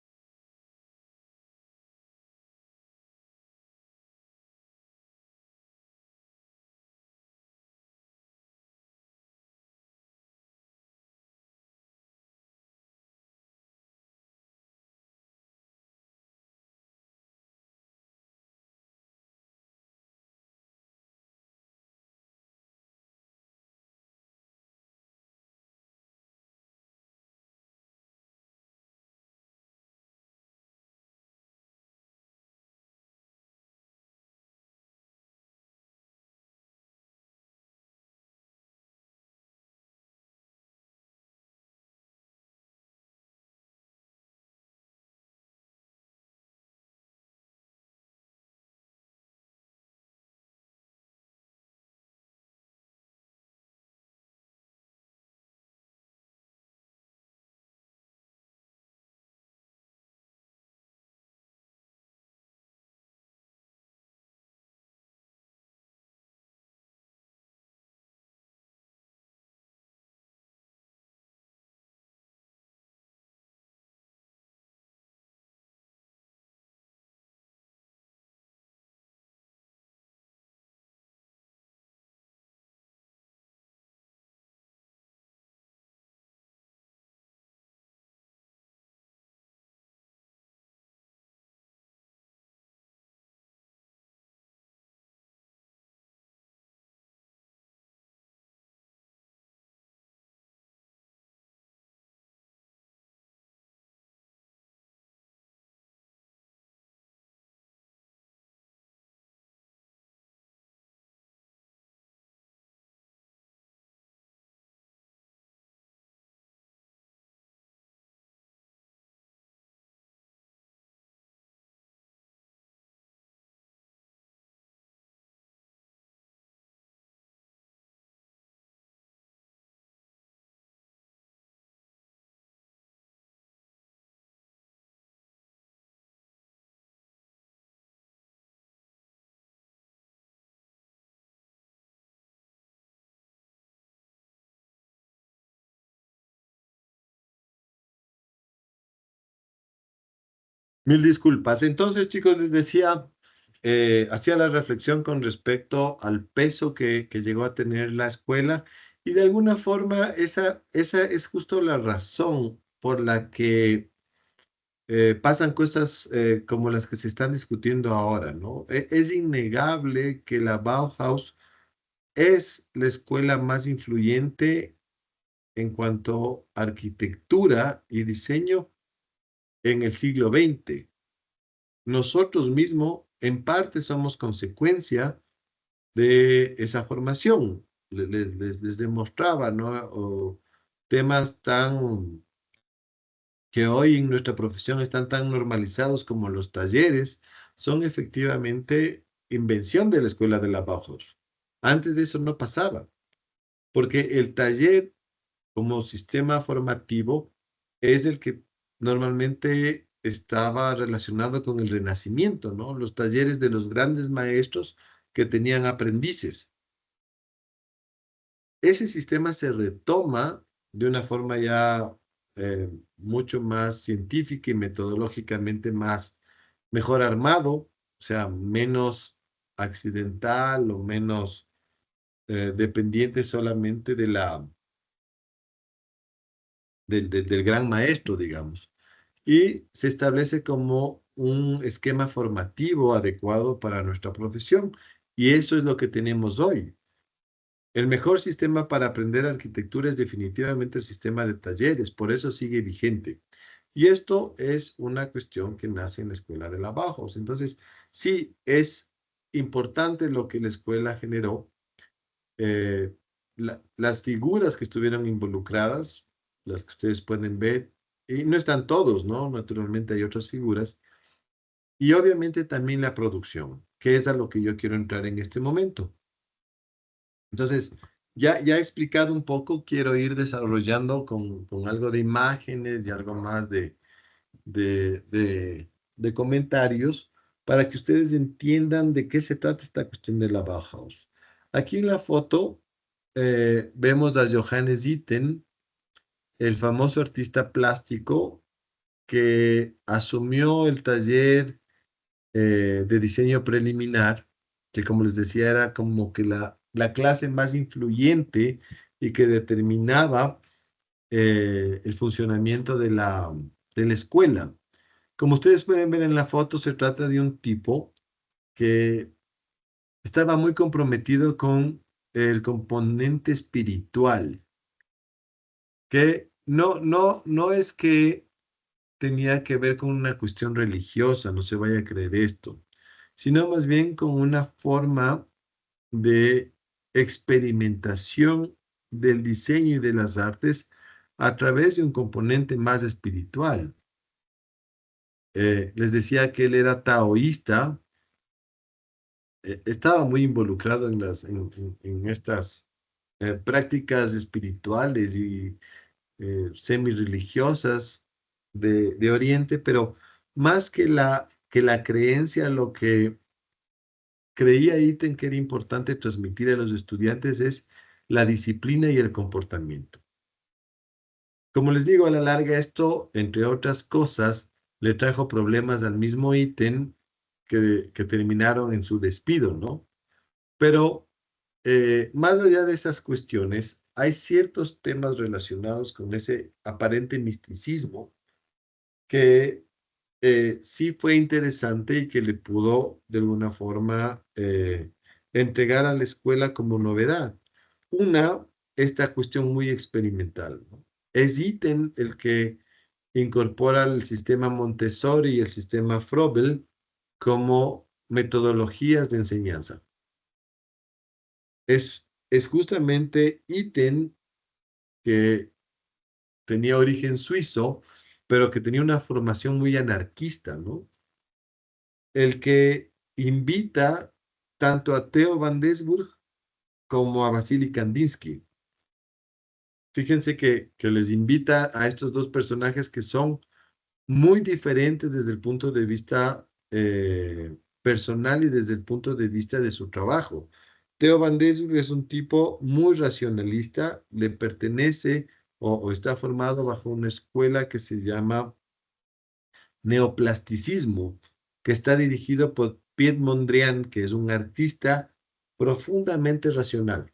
Mil disculpas. Entonces, chicos, les decía, hacía la reflexión con respecto al peso que llegó a tener la escuela y de alguna forma esa es justo la razón por la que pasan cosas como las que se están discutiendo ahora, ¿no? Es innegable que la Bauhaus es la escuela más influyente en cuanto a arquitectura y diseño en el siglo XX. Nosotros mismos, en parte, somos consecuencia de esa formación. Les demostraba, ¿no? O temas tan que hoy en nuestra profesión están tan normalizados como los talleres, son efectivamente invención de la escuela de la Bauhaus. Antes de eso no pasaba, porque el taller como sistema formativo es el que normalmente estaba relacionado con el Renacimiento, ¿no? Los talleres de los grandes maestros que tenían aprendices. Ese sistema se retoma de una forma ya mucho más científica y metodológicamente mejor armado, o sea, menos accidental o menos dependiente solamente del gran maestro, digamos. Y se establece como un esquema formativo adecuado para nuestra profesión. Y eso es lo que tenemos hoy. El mejor sistema para aprender arquitectura es definitivamente el sistema de talleres, por eso sigue vigente. Y esto es una cuestión que nace en la escuela de la Bauhaus. Entonces, sí, es importante lo que la escuela generó. Las figuras que estuvieron involucradas, las que ustedes pueden ver, y no están todos, ¿no? Naturalmente hay otras figuras. Y obviamente también la producción, que es a lo que yo quiero entrar en este momento. Entonces, ya he explicado un poco, quiero ir desarrollando con algo de imágenes y algo más de, de, de comentarios para que ustedes entiendan de qué se trata esta cuestión de la Bauhaus. Aquí en la foto vemos a Johannes Itten, el famoso artista plástico que asumió el taller de diseño preliminar, que como les decía era como que la clase más influyente y que determinaba el funcionamiento de la escuela. Como ustedes pueden ver en la foto, se trata de un tipo que estaba muy comprometido con el componente espiritual, que no es que tenía que ver con una cuestión religiosa, no se vaya a creer esto, sino más bien con una forma de experimentación del diseño y de las artes a través de un componente más espiritual. Les decía que él era taoísta, estaba muy involucrado en estas prácticas espirituales y semi-religiosas de Oriente, pero más que la creencia, lo que creía Itten que era importante transmitir a los estudiantes es la disciplina y el comportamiento. Como les digo, a la larga esto, entre otras cosas, le trajo problemas al mismo Itten que terminaron en su despido, ¿no? Pero más allá de esas cuestiones, hay ciertos temas relacionados con ese aparente misticismo que sí fue interesante y que le pudo de alguna forma entregar a la escuela como novedad. Una, esta cuestión muy experimental, ¿no? Es Itten el que incorpora el sistema Montessori y el sistema Froebel como metodologías de enseñanza. Es justamente Itten, que tenía origen suizo, pero que tenía una formación muy anarquista, ¿no? El que invita tanto a Theo van Desburg como a Vasily Kandinsky. Fíjense que les invita a estos dos personajes que son muy diferentes desde el punto de vista personal y desde el punto de vista de su trabajo. Theo van Desburg es un tipo muy racionalista, le pertenece o está formado bajo una escuela que se llama neoplasticismo, que está dirigido por Piet Mondrian, que es un artista profundamente racional.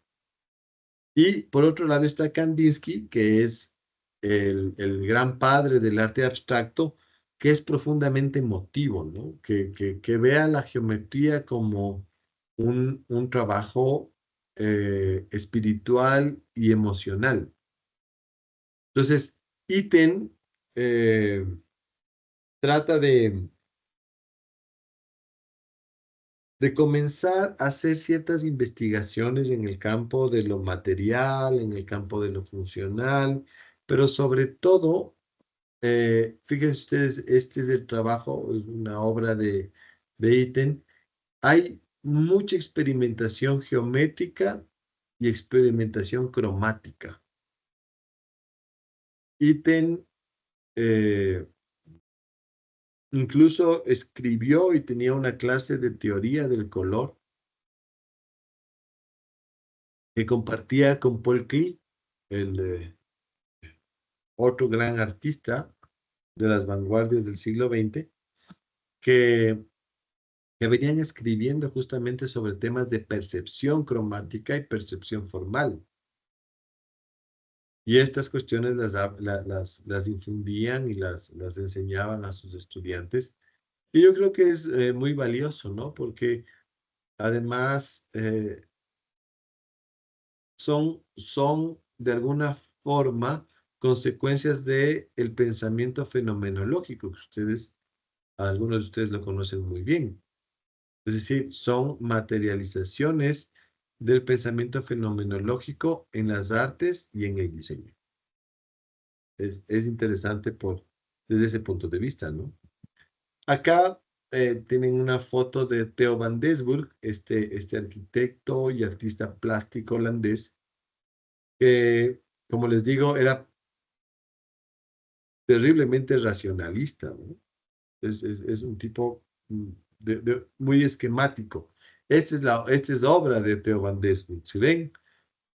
Y por otro lado está Kandinsky, que es el gran padre del arte abstracto, que es profundamente emotivo, ¿no? Que vea la geometría como un trabajo espiritual y emocional. Entonces, Itten trata de comenzar a hacer ciertas investigaciones en el campo de lo material, en el campo de lo funcional, pero sobre todo, fíjense ustedes, este es el trabajo, es una obra de Itten. Hay mucha experimentación geométrica y experimentación cromática. Itten eh, incluso escribió y tenía una clase de teoría del color que compartía con Paul Klee, el otro gran artista de las vanguardias del siglo XX, que, que venían escribiendo justamente sobre temas de percepción cromática y percepción formal. Y estas cuestiones las infundían y las enseñaban a sus estudiantes. Y yo creo que es muy valioso, ¿no? Porque además son de alguna forma consecuencias del pensamiento fenomenológico, que algunos de ustedes lo conocen muy bien. Es decir, son materializaciones del pensamiento fenomenológico en las artes y en el diseño. Es interesante desde ese punto de vista, ¿no? Acá tienen una foto de Theo van Doesburg, este arquitecto y artista plástico holandés, que, como les digo, era terriblemente racionalista, ¿no? Es un tipo muy esquemático. Esta es la obra de Theo van Doesburg. Si ven,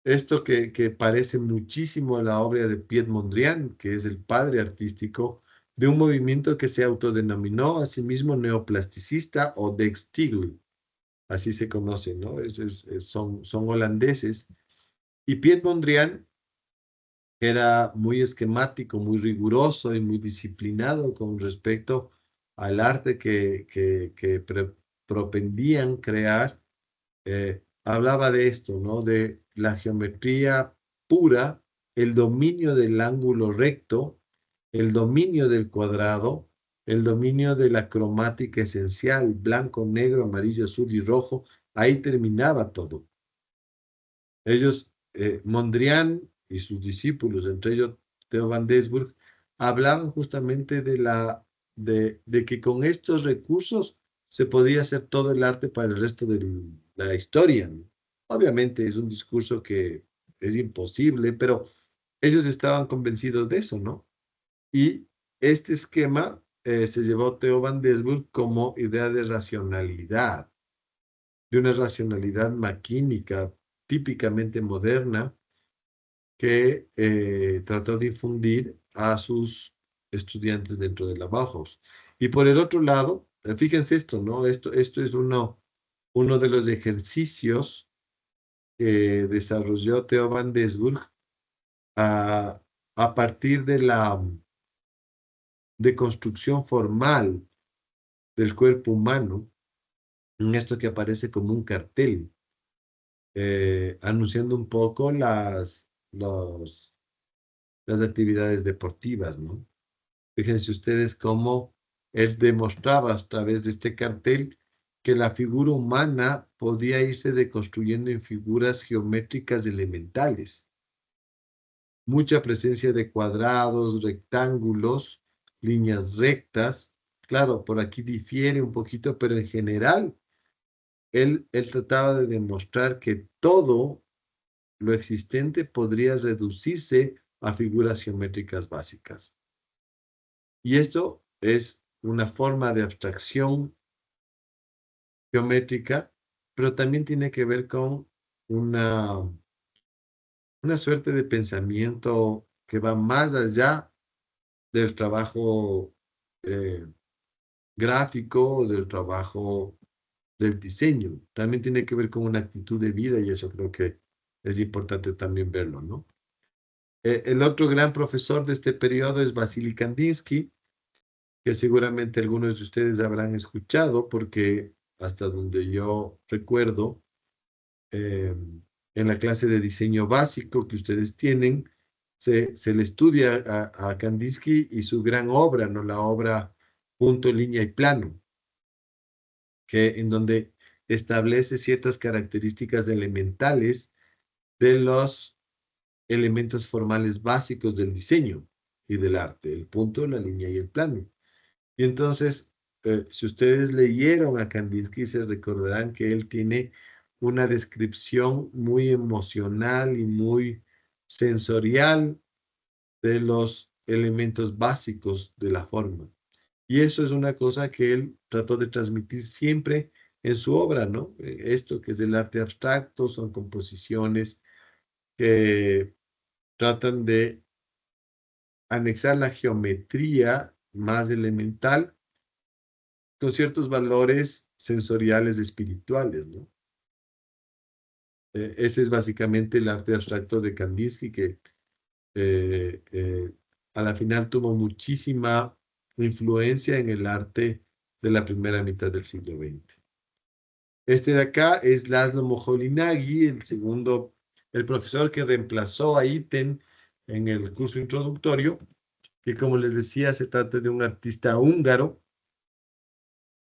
esto que parece muchísimo a la obra de Piet Mondrian, que es el padre artístico de un movimiento que se autodenominó a sí mismo neoplasticista o Dekstigel, así se conoce, ¿no? Son holandeses. Y Piet Mondrian era muy esquemático, muy riguroso y muy disciplinado con respecto al arte que propendían crear. Hablaba de esto, ¿no? De la geometría pura, el dominio del ángulo recto, el dominio del cuadrado, el dominio de la cromática esencial, blanco, negro, amarillo, azul y rojo. Ahí terminaba todo. Ellos, Mondrian y sus discípulos, entre ellos Theo van Doesburg, hablaban justamente de que con estos recursos se podía hacer todo el arte para el resto de la historia, ¿no? Obviamente es un discurso que es imposible, pero ellos estaban convencidos de eso, ¿no? Y este esquema se llevó Theo van Doesburg como idea de racionalidad, de una racionalidad maquínica típicamente moderna que trató de infundir a sus estudiantes dentro de la Bauhaus. Y por el otro lado, fíjense esto, ¿no? Esto es uno de los ejercicios que desarrolló Theo van Doesburg a, a partir de la deconstrucción formal del cuerpo humano, en esto que aparece como un cartel, anunciando un poco las actividades deportivas, ¿no? Fíjense ustedes cómo él demostraba a través de este cartel que la figura humana podía irse deconstruyendo en figuras geométricas elementales. Mucha presencia de cuadrados, rectángulos, líneas rectas. Claro, por aquí difiere un poquito, pero en general él trataba de demostrar que todo lo existente podría reducirse a figuras geométricas básicas. Y esto es una forma de abstracción geométrica, pero también tiene que ver con una suerte de pensamiento que va más allá del trabajo eh, gráfico, del trabajo del diseño. También tiene que ver con una actitud de vida y eso creo que es importante también verlo, ¿no? El otro gran profesor de este periodo es Vasily Kandinsky, que seguramente algunos de ustedes habrán escuchado, porque hasta donde yo recuerdo, eh, en la clase de diseño básico que ustedes tienen, se le estudia a Kandinsky y su gran obra, ¿no? La obra Punto, Línea y Plano, en donde establece ciertas características elementales de los elementos formales básicos del diseño y del arte, el punto, la línea y el plano. Y entonces, si ustedes leyeron a Kandinsky, se recordarán que él tiene una descripción muy emocional y muy sensorial de los elementos básicos de la forma. Y eso es una cosa que él trató de transmitir siempre en su obra, ¿no? Esto que es el arte abstracto, son composiciones que tratan de anexar la geometría más elemental con ciertos valores sensoriales espirituales, ¿no? Ese es básicamente el arte abstracto de Kandinsky, que eh, eh, a la final tuvo muchísima influencia en el arte de la primera mitad del siglo XX. Este de acá es Laszlo Moholy-Nagy, el profesor que reemplazó a Itten en el curso introductorio, que como les decía, se trata de un artista húngaro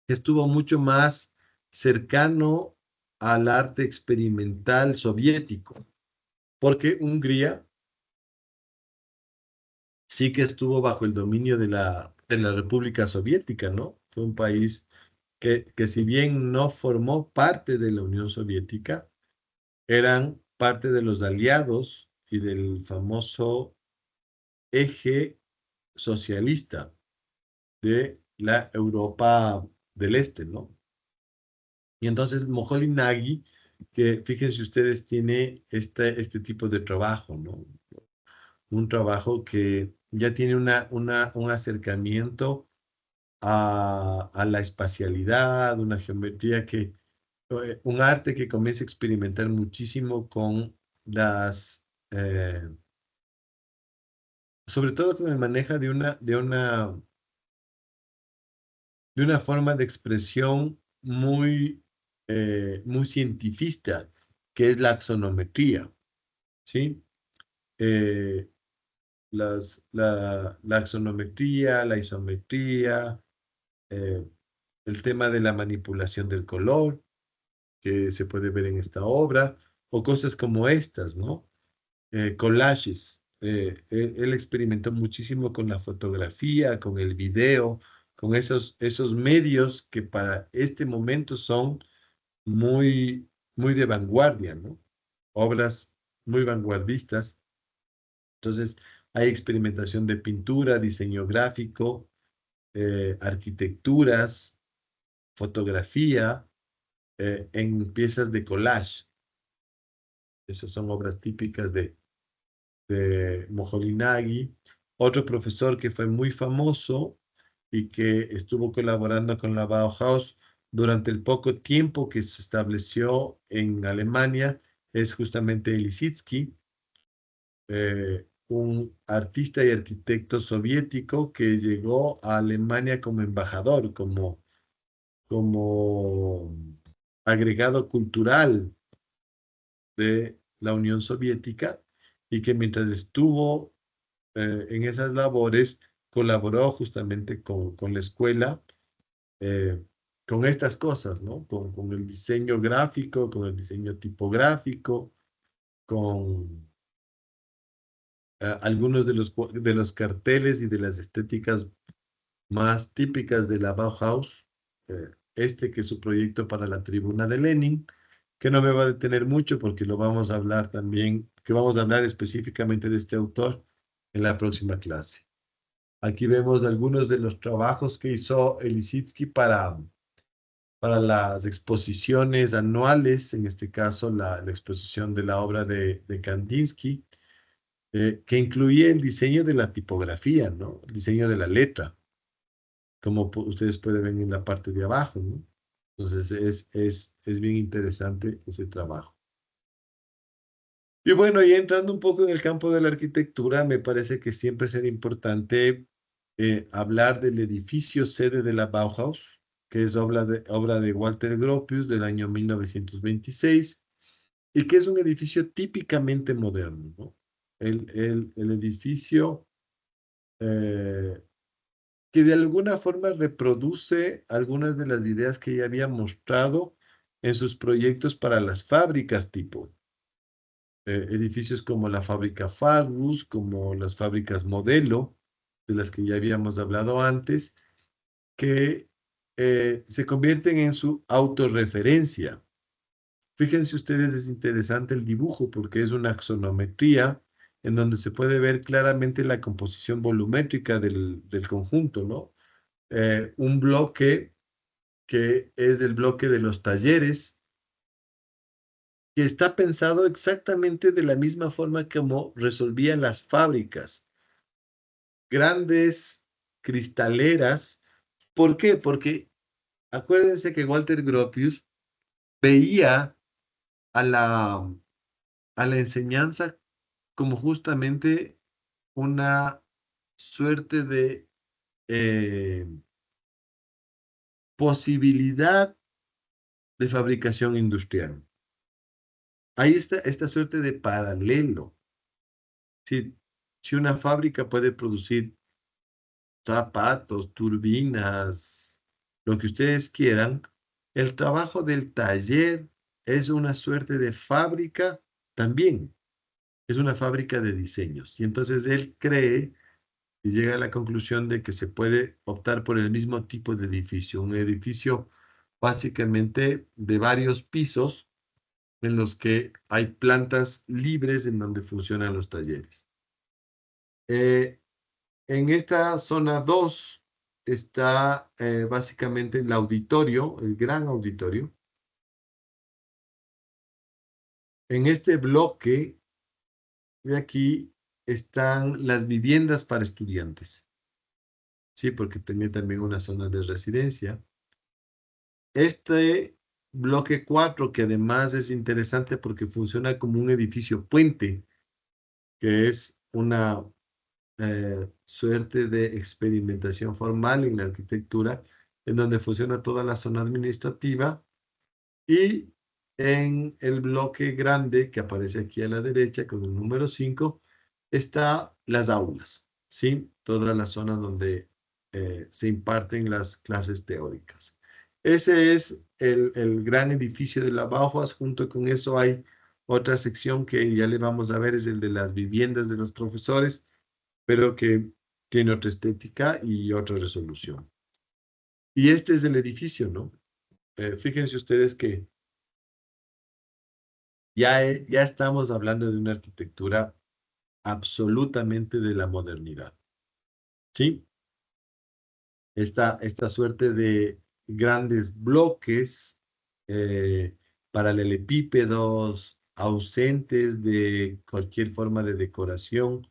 que estuvo mucho más cercano al arte experimental soviético, porque Hungría sí que estuvo bajo el dominio de la República Soviética, ¿no? Fue un país que si bien no formó parte de la Unión Soviética, eran parte de los aliados y del famoso eje socialista de la Europa del Este, ¿no? Y entonces Moholy Nagy, que fíjense ustedes, tiene este tipo de trabajo, ¿no? Un trabajo que ya tiene un acercamiento a la espacialidad, una geometría un arte que comienza a experimentar muchísimo con sobre todo con el manejo de una forma de expresión muy cientifista, que es la axonometría, ¿sí? Eh, la axonometría, la isometría, eh, el tema de la manipulación del color, que se puede ver en esta obra, o cosas como estas, ¿no? Collages. Él experimentó muchísimo con la fotografía, con el video, con esos medios que para este momento son muy de vanguardia, ¿no? Obras muy vanguardistas. Entonces, hay experimentación de pintura, diseño gráfico, arquitecturas, fotografía, en piezas de collage. Esas son obras típicas de Moholy Nagy. Otro profesor que fue muy famoso y que estuvo colaborando con la Bauhaus durante el poco tiempo que se estableció en Alemania es justamente Lissitzky, un artista y arquitecto soviético que llegó a Alemania como embajador, como agregado cultural de la Unión Soviética y que mientras estuvo en esas labores colaboró justamente con la escuela, eh, con estas cosas, ¿no? Con el diseño gráfico, con el diseño tipográfico, con algunos de los carteles y de las estéticas más típicas de la Bauhaus, este que es su proyecto para la tribuna de Lenin, que no me va a detener mucho porque lo vamos a hablar también, que vamos a hablar específicamente de este autor en la próxima clase. Aquí vemos algunos de los trabajos que hizo Lissitzky para las exposiciones anuales, en este caso la exposición de la obra de Kandinsky, que incluía el diseño de la tipografía, ¿no? El diseño de la letra, como ustedes pueden ver en la parte de abajo, ¿no? Entonces es bien interesante ese trabajo. Y bueno, y entrando un poco en el campo de la arquitectura, me parece que siempre será importante hablar del edificio sede de la Bauhaus, que es obra de Walter Gropius del año 1926, y que es un edificio típicamente moderno, ¿no? El edificio eh, que de alguna forma reproduce algunas de las ideas que ella había mostrado en sus proyectos para las fábricas tipo edificios como la fábrica Fargus, como las fábricas modelo, de las que ya habíamos hablado antes, que se convierten en su autorreferencia. Fíjense ustedes, es interesante el dibujo porque es una axonometría en donde se puede ver claramente la composición volumétrica del conjunto, ¿no? Un bloque que es el bloque de los talleres, que está pensado exactamente de la misma forma como resolvían las fábricas. Grandes cristaleras. ¿Por qué? Porque acuérdense que Walter Gropius veía a la enseñanza como justamente una suerte de posibilidad de fabricación industrial. Hay esta suerte de paralelo. Si una fábrica puede producir zapatos, turbinas, lo que ustedes quieran, el trabajo del taller es una suerte de fábrica también. Es una fábrica de diseños. Y entonces él cree y llega a la conclusión de que se puede optar por el mismo tipo de edificio, un edificio básicamente de varios pisos en los que hay plantas libres en donde funcionan los talleres. En esta zona 2 está básicamente el auditorio, el gran auditorio. En este bloque de aquí están las viviendas para estudiantes. Sí, porque tenía también una zona de residencia. Este bloque 4, que además es interesante porque funciona como un edificio puente, que es una suerte de experimentación formal en la arquitectura, en donde funciona toda la zona administrativa, y en el bloque grande que aparece aquí a la derecha con el número 5 está las aulas, ¿sí? Toda la zona donde se imparten las clases teóricas. Ese es el gran edificio de la Bauhaus. Junto con eso hay otra sección que ya le vamos a ver, es el de las viviendas de los profesores, pero que tiene otra estética y otra resolución. Y este es el edificio, ¿no? Fíjense ustedes que ya estamos hablando de una arquitectura absolutamente de la modernidad, ¿sí? Esta suerte de grandes bloques, eh, paralelepípedos, ausentes de cualquier forma de decoración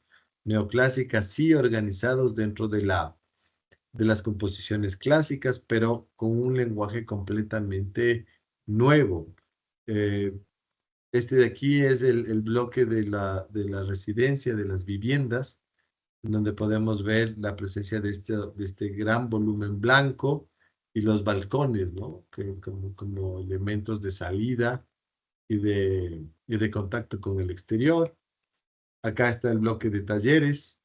neoclásica, sí organizados dentro de las composiciones clásicas, pero con un lenguaje completamente nuevo. Eh, Este de aquí es el bloque de la residencia, de las viviendas, donde podemos ver la presencia de este gran volumen blanco y los balcones, ¿no? Que, como elementos de salida y de contacto con el exterior. Acá está el bloque de talleres,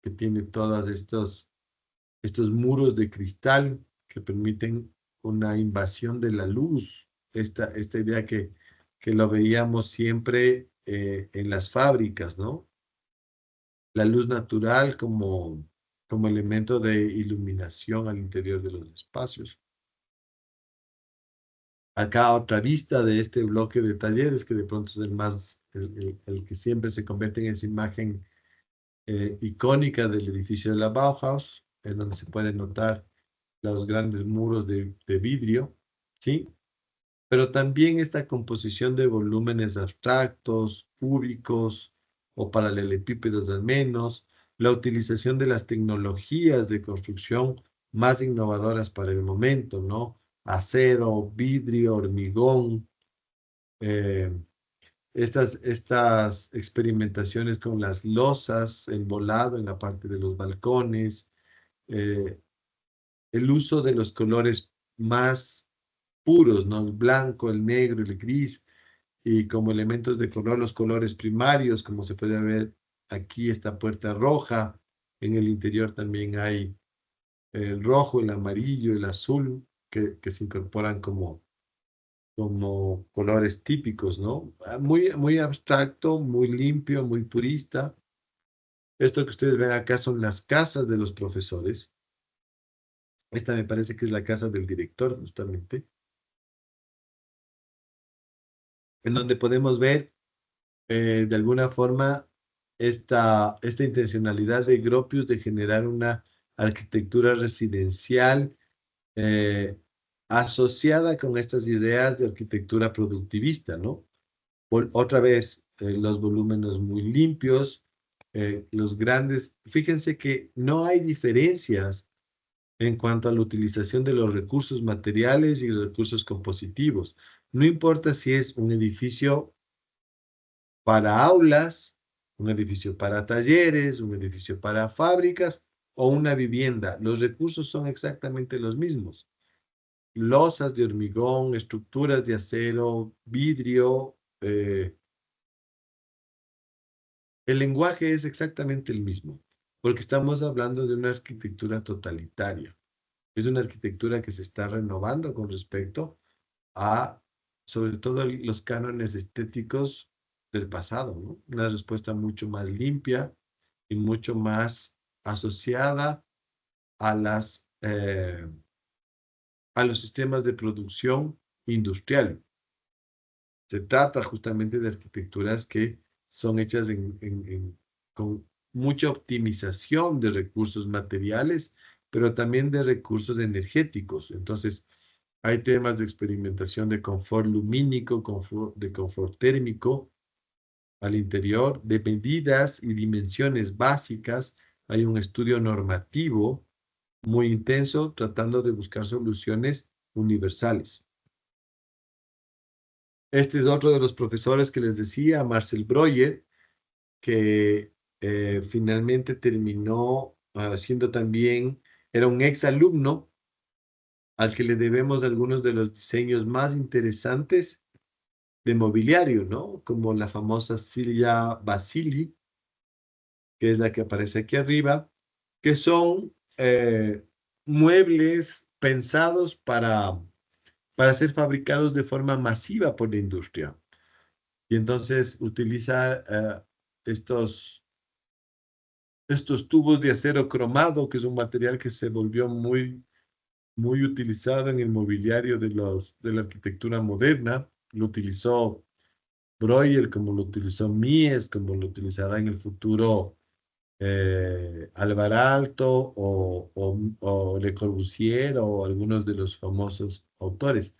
que tiene todos estos muros de cristal que permiten una invasión de la luz. Esta idea que lo veíamos siempre en las fábricas, ¿no? La luz natural como elemento de iluminación al interior de los espacios. Acá otra vista de este bloque de talleres, que de pronto es el que siempre se convierte en esa imagen icónica del edificio de la Bauhaus, en donde se pueden notar los grandes muros de vidrio, ¿sí? Pero también esta composición de volúmenes abstractos, cúbicos o paralelepípedos al menos, la utilización de las tecnologías de construcción más innovadoras para el momento, ¿no? Acero, vidrio, hormigón, eh, estas experimentaciones con las losas, el volado en la parte de los balcones, eh, el uso de los colores más puros, ¿no? El blanco, el negro, el gris, y como elementos de color, los colores primarios, como se puede ver aquí, esta puerta roja. En el interior también hay el rojo, el amarillo, el azul, que se incorporan como colores típicos, ¿no? Muy, muy abstracto, muy limpio, muy purista. Esto que ustedes ven acá son las casas de los profesores. Esta me parece que es la casa del director, justamente, en donde podemos ver de alguna forma esta intencionalidad de Gropius de generar una arquitectura residencial eh, asociada con estas ideas de arquitectura productivista, ¿no? Otra vez, los volúmenes muy limpios, los grandes. Fíjense que no hay diferencias en cuanto a la utilización de los recursos materiales y recursos compositivos. No importa si es un edificio para aulas, un edificio para talleres, un edificio para fábricas o una vivienda. Los recursos son exactamente los mismos. Losas de hormigón, estructuras de acero, vidrio. El lenguaje es exactamente el mismo, porque estamos hablando de una arquitectura totalitaria. Es una arquitectura que se está renovando con respecto a, sobre todo, los cánones estéticos del pasado, ¿no? Una respuesta mucho más limpia y mucho más asociada a a los sistemas de producción industrial. Se trata justamente de arquitecturas que son hechas con mucha optimización de recursos materiales, pero también de recursos energéticos. Entonces, hay temas de experimentación de confort lumínico, de confort térmico al interior, de medidas y dimensiones básicas. Hay un estudio normativo muy intenso tratando de buscar soluciones universales. Este es otro de los profesores que les decía, Marcel Breuer, que finalmente terminó siendo también, era un ex alumno al que le debemos algunos de los diseños más interesantes de mobiliario, ¿no? Como la famosa Silvia Basili, que es la que aparece aquí arriba, que son muebles pensados para ser fabricados de forma masiva por la industria. Y entonces utiliza estos tubos de acero cromado, que es un material que se volvió muy utilizado en el mobiliario de la arquitectura moderna. Lo utilizó Breuer, como lo utilizó Mies, como lo utilizará en el futuro Alvar Aalto o Le Corbusier o algunos de los famosos autores.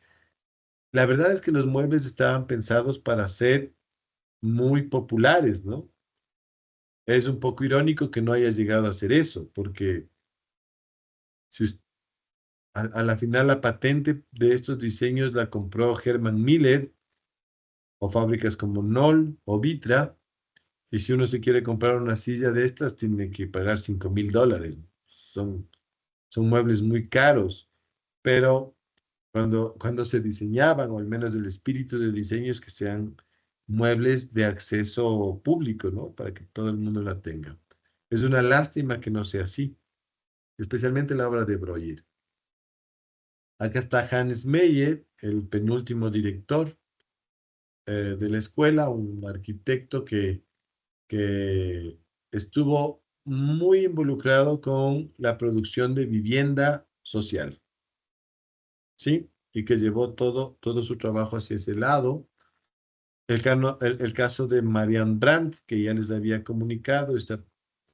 La verdad es que los muebles estaban pensados para ser muy populares, ¿no? Es un poco irónico que no haya llegado a hacer eso, porque si a la final la patente de estos diseños la compró Herman Miller o fábricas como Knoll o Vitra, y si uno se quiere comprar una silla de estas, tiene que pagar $5,000. Son, son muebles muy caros, pero cuando se diseñaban, o al menos el espíritu de diseño es que sean muebles de acceso público, ¿no? Para que todo el mundo la tenga. Es una lástima que no sea así, especialmente la obra de Breuer. Acá está Hans Meyer, el penúltimo director de la escuela, un arquitecto que estuvo muy involucrado con la producción de vivienda social, ¿sí? Y que llevó todo su trabajo hacia ese lado. El caso de Marianne Brandt, que ya les había comunicado, esta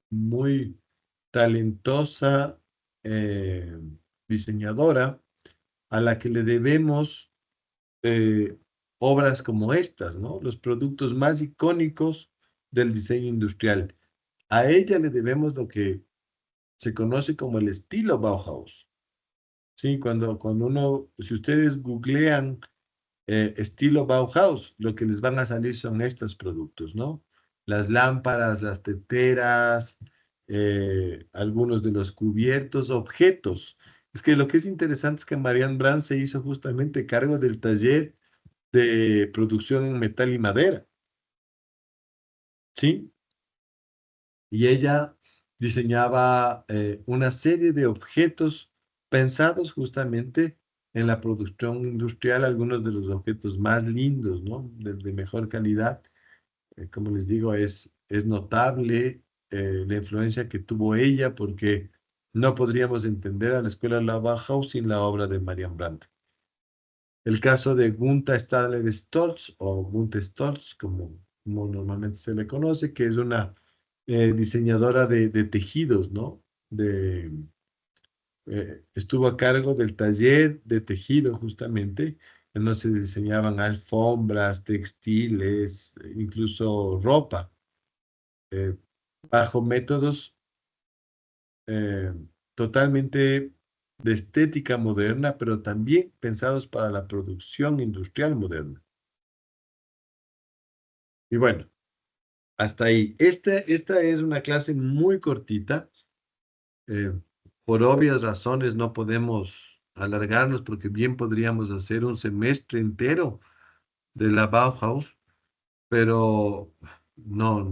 muy talentosa eh, diseñadora a la que le debemos obras como estas, ¿no? Los productos más icónicos del diseño industrial. A ella le debemos lo que se conoce como el estilo Bauhaus. Sí, si ustedes googlean estilo Bauhaus, lo que les van a salir son estos productos, ¿no? Las lámparas, las teteras, algunos de los cubiertos, objetos. Es que lo que es interesante es que Marianne Brandt se hizo justamente cargo del taller de producción en metal y madera, ¿sí? Y ella diseñaba una serie de objetos pensados justamente en la producción industrial, algunos de los objetos más lindos, ¿no? De mejor calidad. Como les digo, es notable la influencia que tuvo ella, porque no podríamos entender a la escuela de la Bauhaus sin la obra de Marian Brandt. El caso de Gunther Stadler Stolz, o Gunther Stolz, como normalmente se le conoce, que es una diseñadora de tejidos, ¿no? Estuvo a cargo del taller de tejido justamente, en donde se diseñaban alfombras, textiles, incluso ropa, eh, bajo métodos eh, totalmente de estética moderna, pero también pensados para la producción industrial moderna. Y bueno, hasta ahí. Esta es una clase muy cortita. eh, por obvias razones no podemos alargarnos porque bien podríamos hacer un semestre entero de la Bauhaus, pero no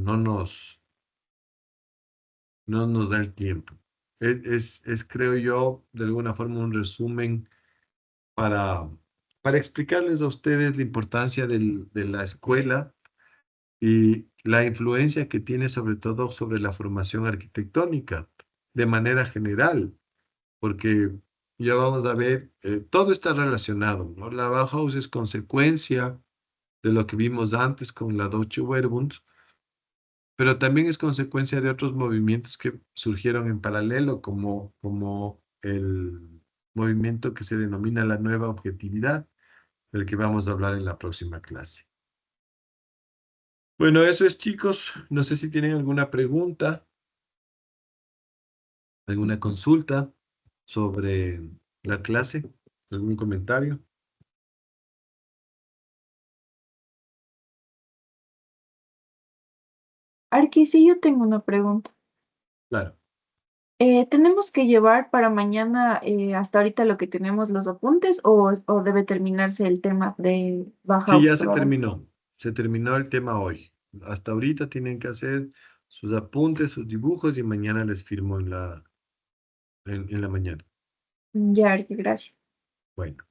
nos da el tiempo. Creo yo, de alguna forma un resumen para, para explicarles a ustedes la importancia de la escuela y la influencia que tiene sobre todo sobre la formación arquitectónica de manera general, porque ya vamos a ver, todo está relacionado, ¿no? La Bauhaus es consecuencia de lo que vimos antes con la Deutsche Werkbund, pero también es consecuencia de otros movimientos que surgieron en paralelo, como el movimiento que se denomina la nueva objetividad, del que vamos a hablar en la próxima clase. Bueno, eso es, chicos. No sé si tienen alguna pregunta, alguna consulta sobre la clase, algún comentario. Arqui, sí, yo tengo una pregunta. Claro. ¿Tenemos que llevar para mañana hasta ahorita lo que tenemos los apuntes o debe terminarse el tema de Sí, Bauhaus ya se por ahora? terminó. Se terminó el tema hoy. Hasta ahorita tienen que hacer sus apuntes, sus dibujos y mañana les firmo en la mañana. Ya, Arqui, gracias. Bueno,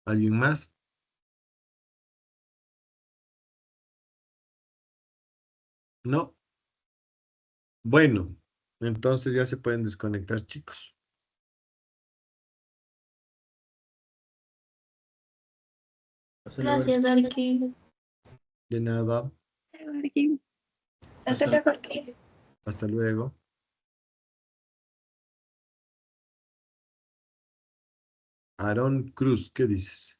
¿alguien más? No. Bueno, entonces ya se pueden desconectar, chicos. Gracias, Arki. De nada. Hasta luego, Arki. Hasta luego. Aarón Cruz, ¿qué dices?